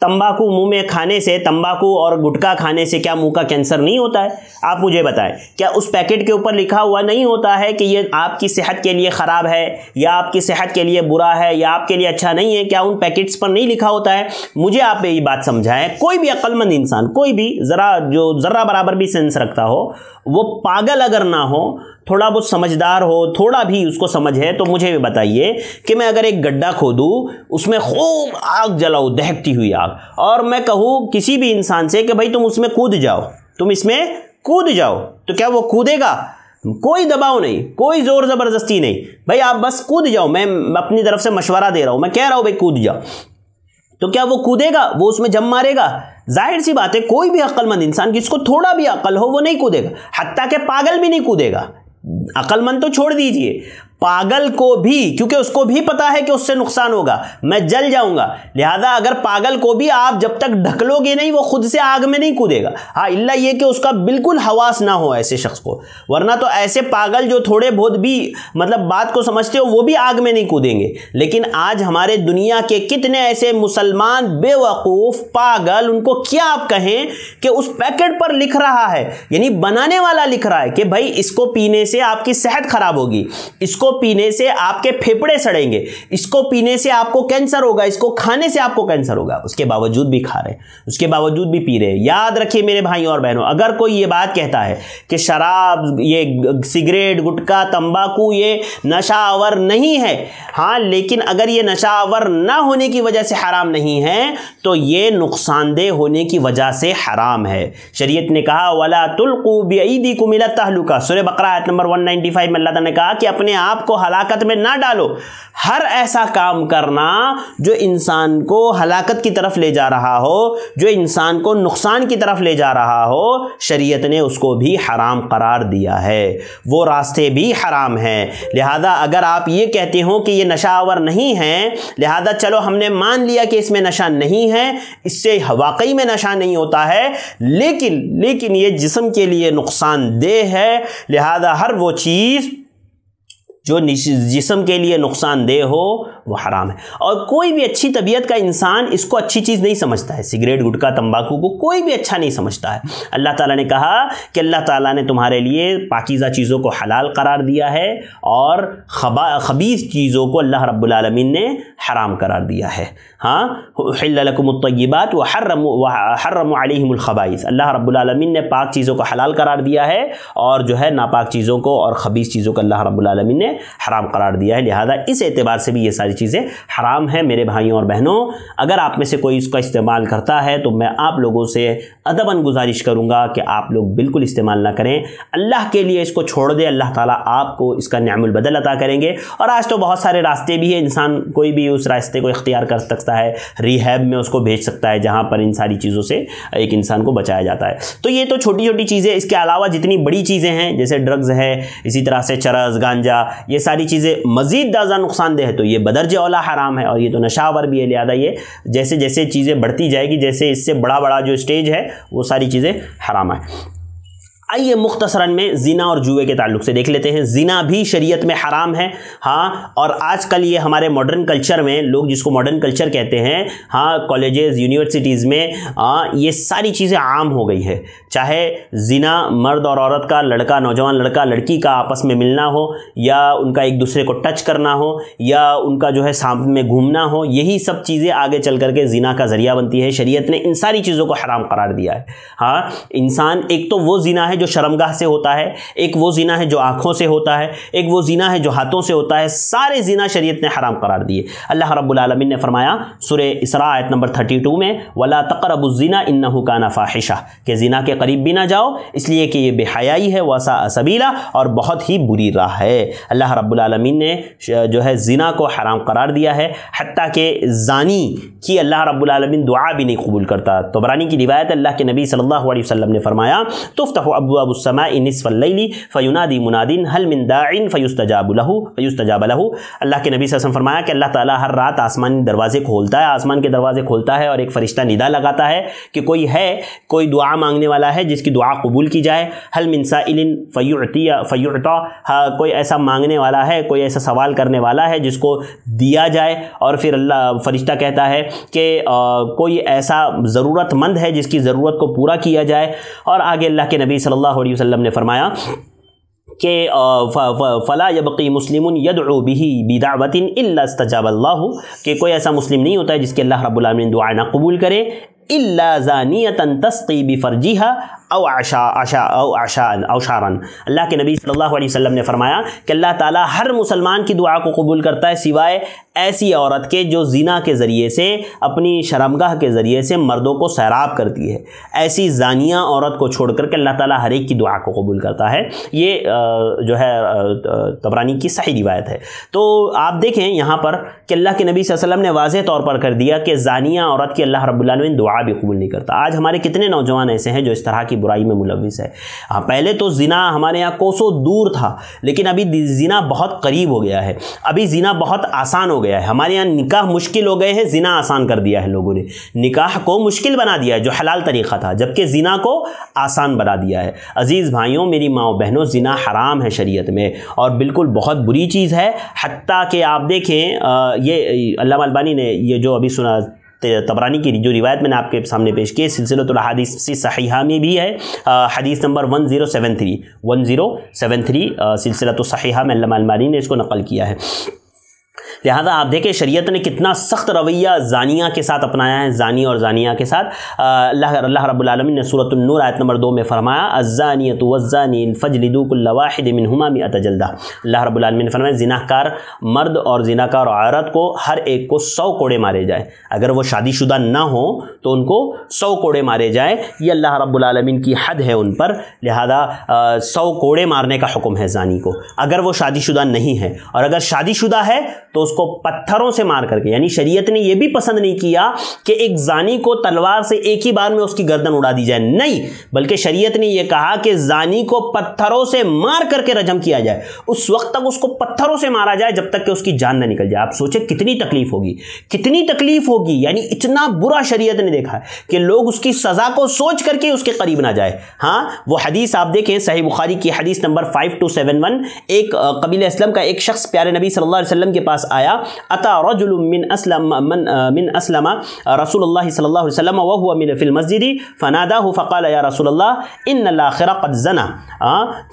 [SPEAKER 1] تمباکو منہ میں کھانے سے، تمباکو اور گٹکا کھانے سے کیا منہ کا کینسر نہیں ہوتا ہے؟ آپ مجھے بتائیں، کیا اس پیکٹ کے اوپر لکھا ہوا نہیں ہوتا ہے کہ یہ آپ کی صحت کے لیے خراب ہے، یا آپ کی صحت کے لیے برا ہے، یا آپ کے لیے اچھا نہیں ہے؟ کیا ان پیکٹس پر نہیں لکھا ہوتا ہے؟ مجھے آپ یہ بات سمجھائیں، کوئی بھی عقل مند انسان، کوئی بھی ذرہ برابر بھی سینس رکھتا ہو، وہ پاگل اگر نہ ہو، تھوڑا بہت سمجھدار ہو، تھوڑا بھی اس کو سمجھ ہے، تو مجھے بھی بتائیے کہ میں اگر ایک گڈھا کھودوں، اس میں خوب آگ جلاؤں، دہکتی ہوئی آگ، اور میں کہوں کسی بھی انسان سے کہ بھائی تم اس میں کود جاؤ، تم اس میں کود جاؤ، تو کیا وہ کودے گا؟ کوئی دباؤ نہیں، کوئی زور زبردستی نہیں، بھائی آپ بس کود جاؤ، میں اپنی طرف سے مشورہ دے رہا ہوں، میں کہہ رہا ہوں بھائی کود جاؤ، تو کیا وہ کودے گا؟ وہ اس میں جم مارے گا؟ ظاہر سی بات ہے کوئی بھی عقل مند انسان جس کو تھوڑا بھی عقل ہو وہ نہیں کودے گا، حتیٰ کہ پاگل بھی نہیں کودے گا۔ عقل مند تو چھوڑ دیجئے، پاگل کو بھی، کیونکہ اس کو بھی پتا ہے کہ اس سے نقصان ہوگا، میں جل جاؤں گا، لہذا اگر پاگل کو بھی آپ جب تک ڈھکلو گے نہیں وہ خود سے آگ میں نہیں کودے گا، ہاں الا یہ کہ اس کا بالکل حواس نہ ہو ایسے شخص کو، ورنہ تو ایسے پاگل جو تھوڑے بہت بھی مطلب بات کو سمجھتے ہو وہ بھی آگ میں نہیں کودیں گے۔ لیکن آج ہمارے دنیا کے کتنے ایسے مسلمان بے وقوف پاگل، ان کو کیا آپ کہیں کہ اس پیکٹ پر لکھ رہا ہے، یعنی بنانے والا لکھ رہا ہے کہ بھائی اس کو پینے سے آپ کی صحت خراب ہوگی، اس کو پینے سے آپ کے پھیپھڑے سڑیں گے، اس کو پینے سے آپ کو کینسر ہوگا، اس کو کھانے سے آپ کو کینسر ہوگا، اس کے باوجود بھی کھا رہے، اس کے باوجود بھی پی رہے۔ یاد رکھیے میرے بھائیوں اور بہنوں، اگر کوئی یہ بات کہتا ہے کہ شراب، یہ سگریٹ، گٹکا، تمباکو یہ نشہ آور نہیں ہے، ہاں لیکن اگر یہ نشہ آور نہ ہونے کی وجہ سے حرام نہیں ہے تو یہ نقصان دہ ہونے کی وجہ سے حرام ہے۔ شریعت نے کہا وَلَا تُلْقُوا بِأَيْدِيكُمْ إِلَى التَّهْلُكَةِ، سورہ بقرہ آیت نمبر 195 میں اللہ تعالیٰ نے کہا کہ اپنے آپ کو ہلاکت میں نہ ڈالو۔ ہر ایسا کام کرنا جو انسان کو ہلاکت کی طرف لے جا رہا ہو، جو انسان کو نقصان کی طرف لے جا رہا ہو، شریعت نے اس کو بھی حرام قرار دیا ہے، وہ راستے بھی حرام ہیں۔ لہذا اگر آپ یہ کہتے ہو کہ یہ نشہ آور نہیں ہے، لہذا چلو ہم نے مان لیا کہ اس میں نشہ نہیں ہے، اس سے واقعی میں نشہ نہیں ہوتا ہے، لیکن یہ جسم کے لیے نقصان دہ ہے، لہذا ہر وہ چیز جو جسم کے لیے نقصان دہ ہو وہ حرام ہے۔ اور کوئی بھی اچھی طبیعت کا انسان اس کو اچھی چیز نہیں سمجھتا ہے، سگریٹ، گٹکا، تمباکو کو کوئی بھی اچھا نہیں سمجھتا ہے۔ اللہ تعالیٰ نے کہا کہ اللہ تعالیٰ نے تمہارے لیے پاکیزہ چیزوں کو حلال قرار دیا ہے اور خبیث چیزوں کو اللہ رب العالمین نے حرام قرار دیا ہے۔ ہاں احل لکم الطیبات وحرم علیہم الخبائث، اللہ رب العالمین نے پاک چیزوں کو حلال قرار دیا ہے اور جو ہے ناپاک چیزوں کو اور خبیث چیزوں کو اللہ رب العالمین نے حرام قرار دیا ہے، لہذا اس اعتبار سے بھی یہ ساری چیزیں حرام ہیں۔ میرے بھائیوں اور بہنوں، اگر آپ میں سے کوئی اس کا استعمال کرتا ہے تو میں آپ لوگوں سے ادباً گزارش کروں گا کہ آپ لوگ بالکل استعمال نہ کریں، اللہ کے لیے اس کو چھوڑ دیں، اللہ تعالیٰ آپ کو اس کا نعم البدل عطا کریں گے۔ اور آج تو بہت سارے راستے بھی ہیں، انسان کوئی بھی اس راستے کو اختیار کر سکتا ہے، ریہیب میں اس کو بھیج سکتا ہے جہاں پر ان ساری چیزوں سے ایک انسان کو بچایا جاتا ہے۔ تو یہ تو چھوٹی چھوٹی چیزیں، اس کے علاوہ جتنی بڑی چیزیں ہیں جیسے ڈرگز ہے، اسی طرح سے چرس، گانجا، یہ ساری چیزیں مزید زیادہ نقصان دہ ہے تو یہ بدرجہ اولا حرام ہے، اور یہ تو نشہ آور بھی ہے، لہذا یہ جیسے جیسے چیزیں بڑھتی جائے گی، جیسے اس سے بڑا جو اسٹیج ہے وہ ساری چیزیں حرام ہے۔ آئیے مختصراً میں زنا اور جوئے کے تعلق سے دیکھ لیتے ہیں۔ زنا بھی شریعت میں حرام ہے، ہاں، اور آج کل یہ ہمارے ماڈرن کلچر میں، لوگ جس کو ماڈرن کلچر کہتے ہیں، ہاں، کالجز یونیورسٹیز میں یہ ساری چیزیں عام ہو گئی ہے۔ چاہے زنا مرد اور عورت کا، لڑکا نوجوان لڑکا لڑکی کا آپس میں ملنا ہو، یا ان کا ایک دوسرے کو ٹچ کرنا ہو، یا ان کا جو ہے ساتھ میں گھومنا ہو، یہی سب چیزیں آگے چل کر کے زنا کا ذریعہ بنتی ہے۔ شریعت نے ان ساری چیزوں کو حرام قرار دیا ہے۔ ہاں، انسان ایک تو وہ زنا ہے جو شرمگاہ سے ہوتا ہے، ایک وہ زنا ہے جو آنکھوں سے ہوتا ہے، ایک وہ زنا ہے جو ہاتھوں سے ہوتا ہے، سارے زنا شریعت نے حرام قرار دیے۔ اللہ رب العالمین نے فرمایا سورہ اسراء آیت نمبر 32 میں، وَلَا تَقْرَبُوا الزِّنَا إِنَّهُ كَانَ فَاحِشَةً، کہ زنا کے قریب بھی نہ جاؤ اس لیے کہ یہ بے حیائی ہے، وَسَاءَ سَبِيلًا، اور بہت ہی بری راہ ہے۔ اللہ رب العالمین نے جو ہے زنا کو حرام قرار دیا ہے، حتیٰ کہ زانی کی اللہ رب العالمین دعا بھی نہیں قبول کرتا۔ طبرانی کی روایت، اللہ کے نبی صلی اللہ علیہ وسلم نے فرمایا، تفتح ابواب السماء نصف اللیل فینادی مناد هل من داع فیستجاب له۔ اللہ کے نبی صلی اللہ علیہ وسلم فرمایا کہ اللہ تعالیٰ ہر رات آسمانی دروازے کھولتا ہے، آسمان کے دروازے کھولتا ہے، اور ایک فرشتہ ندا لگاتا ہے کہ کوئی دعا مانگنے والا ہے جس کی دعا قبول کی جائے۔ هل من سائل فیعطى، کوئی ایسا مانگنے والا ہے، کوئی ایسا سوال کرنے والا ہے جس کو دیا جائے، اور پھر اللہ فرشتہ کہتا ہے کہ کوئی ایسا ضرورت مند ہے جس کی ضرورت کو پورا کیا جائے۔ اور آگے اللہ کے نبی صلی اللہ علیہ وسلم نے فرمایا کہ فلا یبقی مسلم یدعو به بدعوۃ الا استجاب اللہ، کہ کوئی ایسا مسلم نہیں ہوتا ہے جس کے اللہ رب العالمین دعا نہ قبول کرے، الا زانیۃ تسقی بفرجها او عشارا۔ اللہ کے نبی صلی اللہ علیہ وسلم نے فرمایا کہ اللہ تعالیٰ ہر مسلمان کی دعا کو قبول کرتا ہے سوائے ایسی عورت کے جو زنا کے ذریعے سے، اپنی شرمگاہ کے ذریعے سے مردوں کو سیراب کرتی ہے۔ ایسی زانیہ عورت کو چھوڑ کر کے اللہ تعالیٰ ہر ایک کی دعا کو قبول کرتا ہے۔ یہ جو ہے طبرانی کی صحیح روایت ہے۔ تو آپ دیکھیں یہاں پر کہ اللہ کے نبی صلی اللہ علیہ وسلم نے واضح طور پر کر دیا کہ زانیہ عورت کی اللہ رب العالمین دعا بھی قبول نہیں کرتا۔ آج ہمارے کتنے نوجوان ایسے ہیں جو اس طرح کی برائی میں ملوث ہے۔ پہلے تو زنا ہمارے یہاں کوسوں دور تھا، لیکن ابھی زنا بہت قریب ہو گیا ہے، ابھی زنا بہت آسان ہو گیا ہے۔ ہمارے یہاں نکاح مشکل ہو گئے ہیں، زنا آسان کر دیا ہے لوگوں نے، نکاح کو مشکل بنا دیا ہے جو حلال طریقہ تھا، جبکہ زنا کو آسان بنا دیا ہے۔ عزیز بھائیوں، میری ماں بہنوں، زنا حرام ہے شریعت میں، اور بالکل بہت بری چیز ہے۔ حتیٰ کہ آپ دیکھیں یہ علامہ البانی نے یہ جو ابھی سنا طبرانی کی جو روایت میں نے آپ کے سامنے پیش کی، سلسلۃ الاحادیث صحیحہ میں بھی ہے، حدیث نمبر 1073 سلسلۃ الصحیحہ میں علامہ البانی نے اس کو نقل کیا ہے۔ لہذا آپ دیکھیں شریعت نے کتنا سخت رویہ زانیہ کے ساتھ اپنایا ہے، زانی اور زانیہ کے ساتھ۔ اللہ رب العالمین نے سورۃ النور آیت نمبر 2 میں فرمایا، الزانیۃ والزانی فاجلدوا کل واحد منہما 100 جلدہ۔ اللہ رب العالمین نے فرمایا زناکار مرد اور زناکار عورت کو ہر ایک کو 100 کوڑے مارے جائیں، اگر وہ شادی شدہ نہ ہو تو ان کو 100 کوڑے مارے جائیں، یہ اللہ رب العالمین کی حد ہے ان پر۔ لہذا 100 کوڑے مارنے کا حکم ہے زانی کو، اگر وہ شادی شدہ نہیں ہے، اور اگر شادی شدہ ہے تو اس کو پتھروں سے مار کر کے، یعنی شریعت نے یہ بھی پسند نہیں کیا کہ ایک زانی کو تلوار سے ایک ہی بار میں اس کی گردن اڑا دی جائے، نہیں، بلکہ شریعت نے یہ کہا کہ زانی کو پتھروں سے مار کر کے رجم کیا جائے، اس وقت تک اس کو پتھروں سے مارا جائے جب تک کہ اس کی جان نہ نکل جائے۔ آپ سوچیں کتنی تکلیف ہوگی، کتنی تکلیف ہوگی، یعنی اتنا برا شریعت نے دیکھا ہے کہ لوگ اس کی سزا کو سوچ کر کے اس کے قریب نہ جائے۔ ہاں، وہ حدیث آپ دیکھیں صحیح بخاری کی حدیث نمبر 5271، ایک قبیلہ اسلم کا ایک شخص پیارے نبی صلی اللہ علیہ وسلم کے پاس آیا، اتا رجل من اسلم رسول اللہ صلی اللہ علیہ وسلم وهو فی المسجد فناداه فقال یا رسول اللہ ان الاخر قد زنا،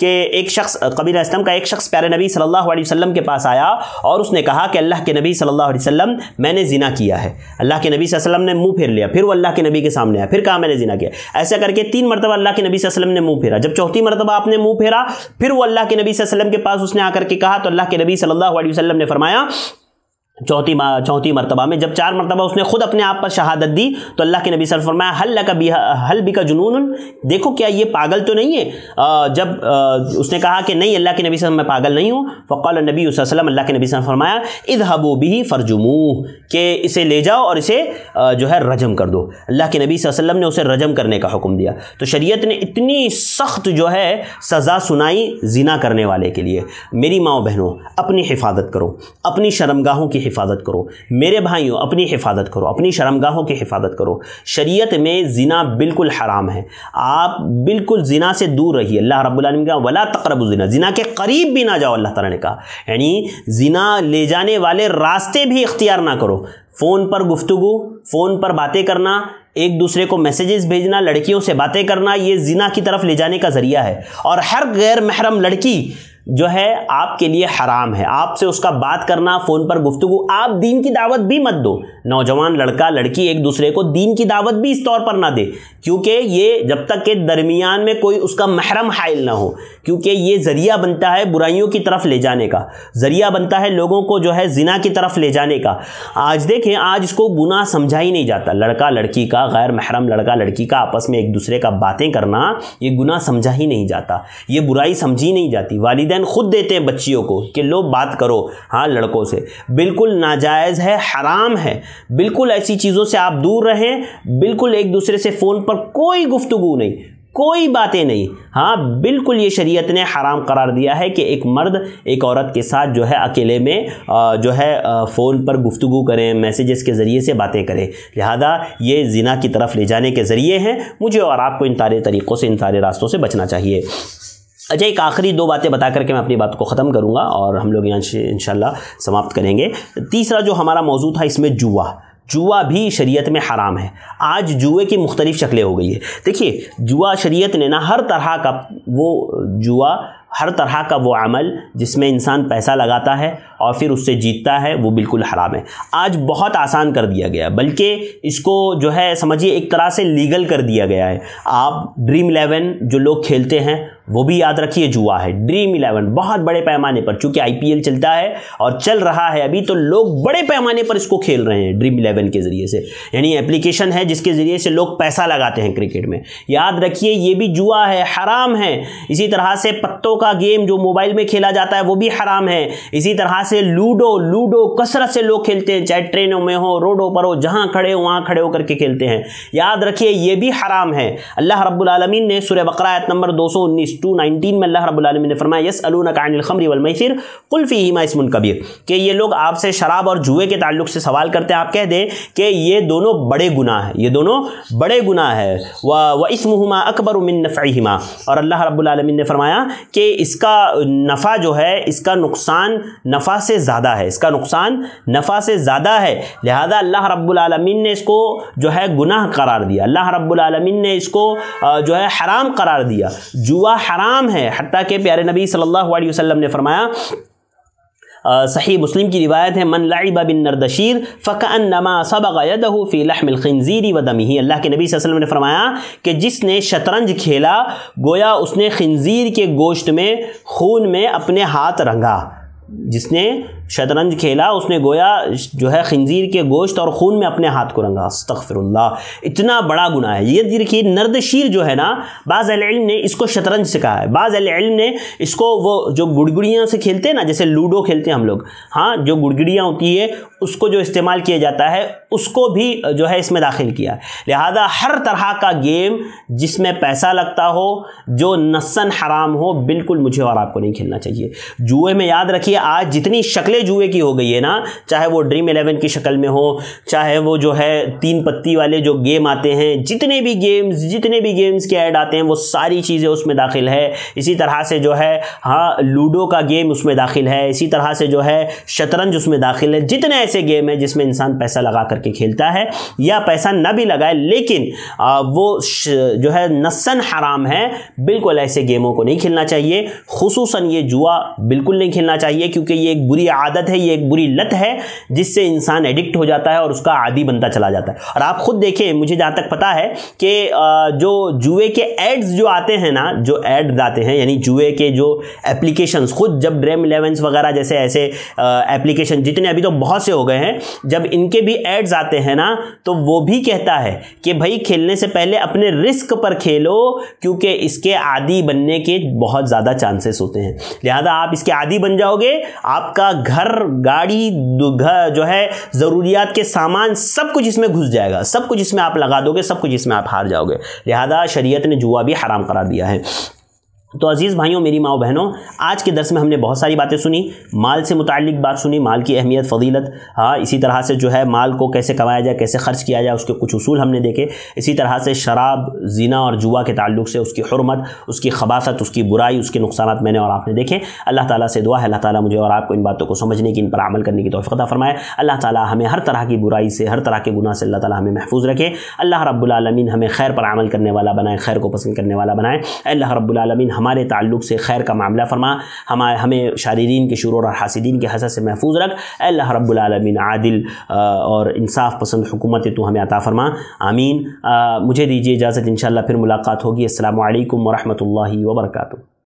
[SPEAKER 1] کہ ایک شخص قبیلہ اسلم کا ایک شخص پیارے نبی صلی اللہ علیہ وسلم کے پاس آیا اور اس نے کہا کہ اللہ کے نبی صلی اللہ علیہ وسلم میں نے زنا کیا ہے۔ اللہ کے نبی صلی اللہ علیہ وسلم نے منہ پھیر لیا، پھر وہ اللہ کے نبی کے سامنے آیا، پھر کہا میں نے زنا کیا۔ ایسا کر کے 3 مرتبہ اللہ کے نبی صلی اللہ علیہ وسلم نے منہ پھیرا۔ جب چوتھی مرتبہ آپ نے منہ پھیرا، پھر وہ اللہ کے نبی صلی اللہ علیہ وسلم کے پاس اس نے آ کر کے کہا، تو اللہ کے نبی صلی اللہ علیہ وسلم نے فرمایا چوتھی مرتبہ میں جب 4 مرتبہ اس نے خود اپنے آپ پر شہادت دی تو اللہ کے نبی صلی اللہ علیہ وسلم فرمایا حل بک جنون، دیکھو کیا یہ پاگل تو نہیں ہے؟ جب اس نے کہا کہ نہیں اللہ کے نبی صلی اللہ علیہ وسلم میں پاگل نہیں ہوں، فقال النبی صلی اللہ علیہ وسلم، اللہ کے نبی صلی اللہ علیہ وسلم فرمایا اذهبوا به فرجموه، کہ اسے لے جاؤ اور اسے جو ہے رجم کر دو۔ اللہ کے نبی صلی اللہ علیہ وسلم نے اسے رجم کرنے کا حکم دیا۔ تو شریعت نے اتنی سخت جو ہے سزا سنائی زنا کرنے والے کے لیے۔ میری ماں و بہنوں، اپنی حفاظت کرو، اپنی شرمگاہوں کی حفاظت کرو، میرے بھائیوں اپنی حفاظت کرو، اپنی شرمگاہوں کی حفاظت کرو۔ شریعت میں زنا بالکل حرام ہے، آپ بالکل زنا سے دور رہیے۔ اللہ رب العالمین کا ولا تقربوا الزنا، زنا کے قریب بھی نہ جاؤ، اللہ تعالیٰ نے کہا، یعنی زنا لے جانے والے راستے بھی اختیار نہ کرو۔ فون پر گفتگو، فون پر باتیں کرنا، ایک دوسرے کو میسیجز بھیجنا، لڑکیوں سے باتیں کرنا، یہ زنا کی طرف لے جانے کا ذریعہ ہے، اور ہر غیر محرم لڑکی جو ہے آپ کے لیے حرام ہے۔ آپ سے اس کا بات کرنا، فون پر گفتگو، آپ دین کی دعوت بھی مت دو۔ نوجوان لڑکا لڑکی ایک دوسرے کو دین کی دعوت بھی اس طور پر نہ دے، کیونکہ یہ جب تک کہ درمیان میں کوئی اس کا محرم حائل نہ ہو، کیونکہ یہ ذریعہ بنتا ہے برائیوں کی طرف لے جانے کا، ذریعہ بنتا ہے لوگوں کو جو ہے زنا کی طرف لے جانے کا۔ آج دیکھیں، آج اس کو گناہ سمجھا ہی نہیں جاتا، لڑکا لڑکی کا، غیر محرم لڑکا لڑکی کا آپس میں ایک دوسرے کا باتیں کرنا، یہ گناہ سمجھا ہی نہیں جاتا، یہ برائی سمجھی نہیں جاتی۔ والدین خود دیتے ہیں بچیوں کو کہ لو بات کرو ہاں لڑکوں سے، بالکل ناجائز ہے، حرام ہے، بالکل ایسی چیزوں سے آپ دور رہیں، بالکل ایک دوسرے سے فون پر کوئی گفتگو نہیں، کوئی باتیں نہیں۔ ہاں بالکل یہ شریعت نے حرام قرار دیا ہے کہ ایک مرد ایک عورت کے ساتھ جو ہے اکیلے میں جو ہے فون پر گفتگو کریں، میسیجز کے ذریعے سے باتیں کریں، لہذا یہ زنا کی طرف لے جانے کے ذریعے ہیں۔ مجھے اور آپ کو ان سارے طریقوں سے، ان سارے راستوں سے بچنا چاہیے۔ اچھا، ایک آخری دو باتیں بتا کر کے میں اپنی بات کو ختم کروں گا اور ہم لوگ یہاں انشاءاللہ سماپت کریں گے۔ تیسرا جو ہمارا موضوع تھا، اس میں جوا بھی شریعت میں حرام ہے۔ آج جوئے کی مختلف شکلیں ہو گئی ہے۔ دیکھیے، جوا شریعت نے نا ہر طرح کا وہ جوا، ہر طرح کا وہ عمل جس میں انسان پیسہ لگاتا ہے اور پھر اس سے جیتتا ہے، وہ بالکل حرام ہے۔ آج بہت آسان کر دیا گیا، بلکہ اس کو جو ہے سمجھیے ایک طرح سے لیگل کر دیا گیا ہے۔ آپ ڈریم 11 جو لوگ کھیلتے ہیں وہ بھی یاد رکھیے جوا ہے۔ ڈریم 11 بہت بڑے پیمانے پر، چونکہ IPL چلتا ہے اور چل رہا ہے ابھی، تو لوگ بڑے پیمانے پر اس کو کھیل رہے ہیں ڈریم 11 کے ذریعے سے، یعنی اپلیکیشن ہے جس کے ذریعے سے لوگ پیسہ لگاتے ہیں کرکٹ میں۔ یاد رکھیے یہ بھی جوا ہے، حرام ہے۔ اسی طرح سے پتوں کا گیم جو موبائل میں کھیلا جاتا ہے وہ بھی حرام ہے۔ اسی طرح سے لوڈو کثرت سے لوگ کھیلتے ہیں، چاہے ٹرینوں میں ہو، روڈوں پر ہو، جہاں کھڑے ہو وہاں کھڑے ہو کر کے کھیلتے ہیں۔ یاد رکھیے یہ بھی حرام ہے۔ اللہ رب العالمین نے سورہ بقرہ آیت نمبر 219 میں اللہ رب العالمین نے فرمایا یسألونک عن الخمر والمیسر قل فیہما اسم کبیر، کہ یہ لوگ آپ سے شراب اور جوئے کے تعلق سے سوال کرتے ہیں، آپ کہہ دیں کہ یہ دونوں بڑے گناہ ہیں، یہ دونوں بڑے گناہ ہے، واسمہما اکبر من نفعہما، اور اللہ رب العالمین نے فرمایا کہ اس کا نفع جو ہے، اس کا نقصان نفع سے زیادہ ہے، اس کا نقصان نفع سے زیادہ ہے، لہذا اللہ رب العالمین نے اس کو جو ہے گناہ قرار دیا، اللہ رب العالمین نے اس کو جو ہے حرام قرار دیا۔ جوا حرام ہے، حتیٰ کہ پیارے نبی صلی اللہ علیہ وسلم نے فرمایا، صحیح مسلم کی روایت ہے، من لعب بالنردشیر فکأنما صبغ یدہ فی لحم الخنزیر ودمہ، اللہ کے نبی صلی اللہ علیہ وسلم نے فرمایا کہ جس نے شطرنج کھیلا گویا اس نے خنزیر کے گوشت میں، خون میں اپنے ہاتھ رنگا۔ جس نے شطرنج کھیلا اس نے گویا جو ہے خنزیر کے گوشت اور خون میں اپنے ہاتھ کو رنگا۔ استغفر اللہ، اتنا بڑا گناہ ہے یہ۔ دیکھیے نردشیر جو ہے نا، بعض اہل علم نے اس کو شطرنج سے کہا ہے، بعض اہل علم نے اس کو وہ جو گڑگڑیاں سے کھیلتے ہیں نا، جیسے لوڈو کھیلتے ہیں ہم لوگ، ہاں جو گڑگڑیاں ہوتی ہے اس کو جو استعمال کیا جاتا ہے اس کو بھی جو ہے اس میں داخل کیا ہے۔ لہذا ہر طرح کا گیم جس میں پیسہ لگتا ہو، جو نصاً حرام ہو، بالکل مجھے اور آپ کو نہیں کھیلنا چاہیے۔ جوئے میں یاد رکھیے آج جتنی شکلیں جوئے کی ہو گئی ہے نا، چاہے وہ ڈریم 11 کی شکل میں ہو، چاہے وہ جو ہے 3 پتی والے جو گیم آتے ہیں، جتنے بھی گیمز کے ایڈ آتے ہیں وہ ساری چیزیں اس میں داخل ہے۔ اسی طرح سے جو ہے ہاں لوڈو کا گیم اس میں داخل ہے، اسی طرح سے جو ہے شطرنج اس میں داخل ہے۔ جتنے ایسے گیم ہیں جس میں انسان پیسہ لگا کر کے کھیلتا ہے یا پیسہ نہ بھی لگائے لیکن وہ جو ہے نصاً حرام ہے، بالکل ایسے گیموں کو نہیں کھیلنا چاہیے۔ خصوصاً یہ جوا بالکل نہیں کھیلنا چاہیے، کیونکہ یہ ایک بری عادت ہے، یہ ایک بری لت ہے جس سے انسان ایڈکٹ ہو جاتا ہے اور اس کا عادی بنتا چلا جاتا ہے۔ اور آپ خود دیکھیں، مجھے جہاں تک پتا ہے کہ جو جوئے کے ایڈز جو آتے ہیں نا، جو ایڈ آتے ہیں یعنی جوئے کے جو اپلیکیشنز، خود جب ڈریم 11 وغیرہ جیسے ایسے اپلیکیشن جتنے ابھی تو بہت سے ہو گئے ہیں، جب ان کے بھی ایڈز آتے ہیں نا تو وہ بھی کہتا ہے کہ بھائی کھیلنے سے پہلے اپنے رسک پر کھیلو، کیونکہ اس کے عادی بننے کے بہت زیادہ چانسز ہوتے ہیں۔ لہذا آپ اس کے عادی بن جاؤ گے، آپ کا گھر، گاڑی جو ہے، ضروریات کے سامان، سب کچھ اس میں گھس جائے گا، سب کچھ اس میں آپ لگا دو گے، سب کچھ اس میں آپ ہار جاؤ گے۔ لہذا شریعت نے جوا بھی حرام قرار دیا ہے۔ تو عزیز بھائیوں، میری ماں و بہنوں، آج کے درس میں ہم نے بہت ساری باتیں سنی، مال سے متعلق بات سنی، مال کی اہمیت، فضیلت، اسی طرح سے جو ہے مال کو کیسے کمایا جائے، کیسے خرچ کیا جائے، اس کے کچھ اصول ہم نے دیکھے، اسی طرح سے شراب، زنا اور جوا کے تعلق سے اس کی حرمت، اس کی خباثت، اس کی برائی، اس کے نقصانات میں نے اور آپ نے دیکھے۔ اللہ تعالیٰ سے دعا ہے اللہ تعالیٰ مجھے اور آپ کو ان باتوں کو سمجھنے کی، ان پر عمل کرنے کی توفیق عطا فرمائے۔ اللہ تعالیٰ ہمیں ہر طرح کی برائی سے، ہر طرح کے گناہ سے اللہ تعالیٰ ہمیں محفوظ رکھے۔ اللہ رب العالمین ہمیں خیر پر عمل کرنے والا بنائے، خیر کو پسند کرنے والا بنائے۔ اللہ رب العالمین ہمارے تعلق سے خیر کا معاملہ فرما، ہمیں شاررین کے شرور اور حاسدین کے حسد سے محفوظ رکھ۔ اے اللہ رب العالمین عادل اور انصاف پسند حکومت تو ہمیں عطا فرما، آمین۔ مجھے دیجیے اجازت، انشاءاللہ پھر ملاقات ہوگی۔ السلام علیکم ورحمۃ اللہ وبرکاتہ۔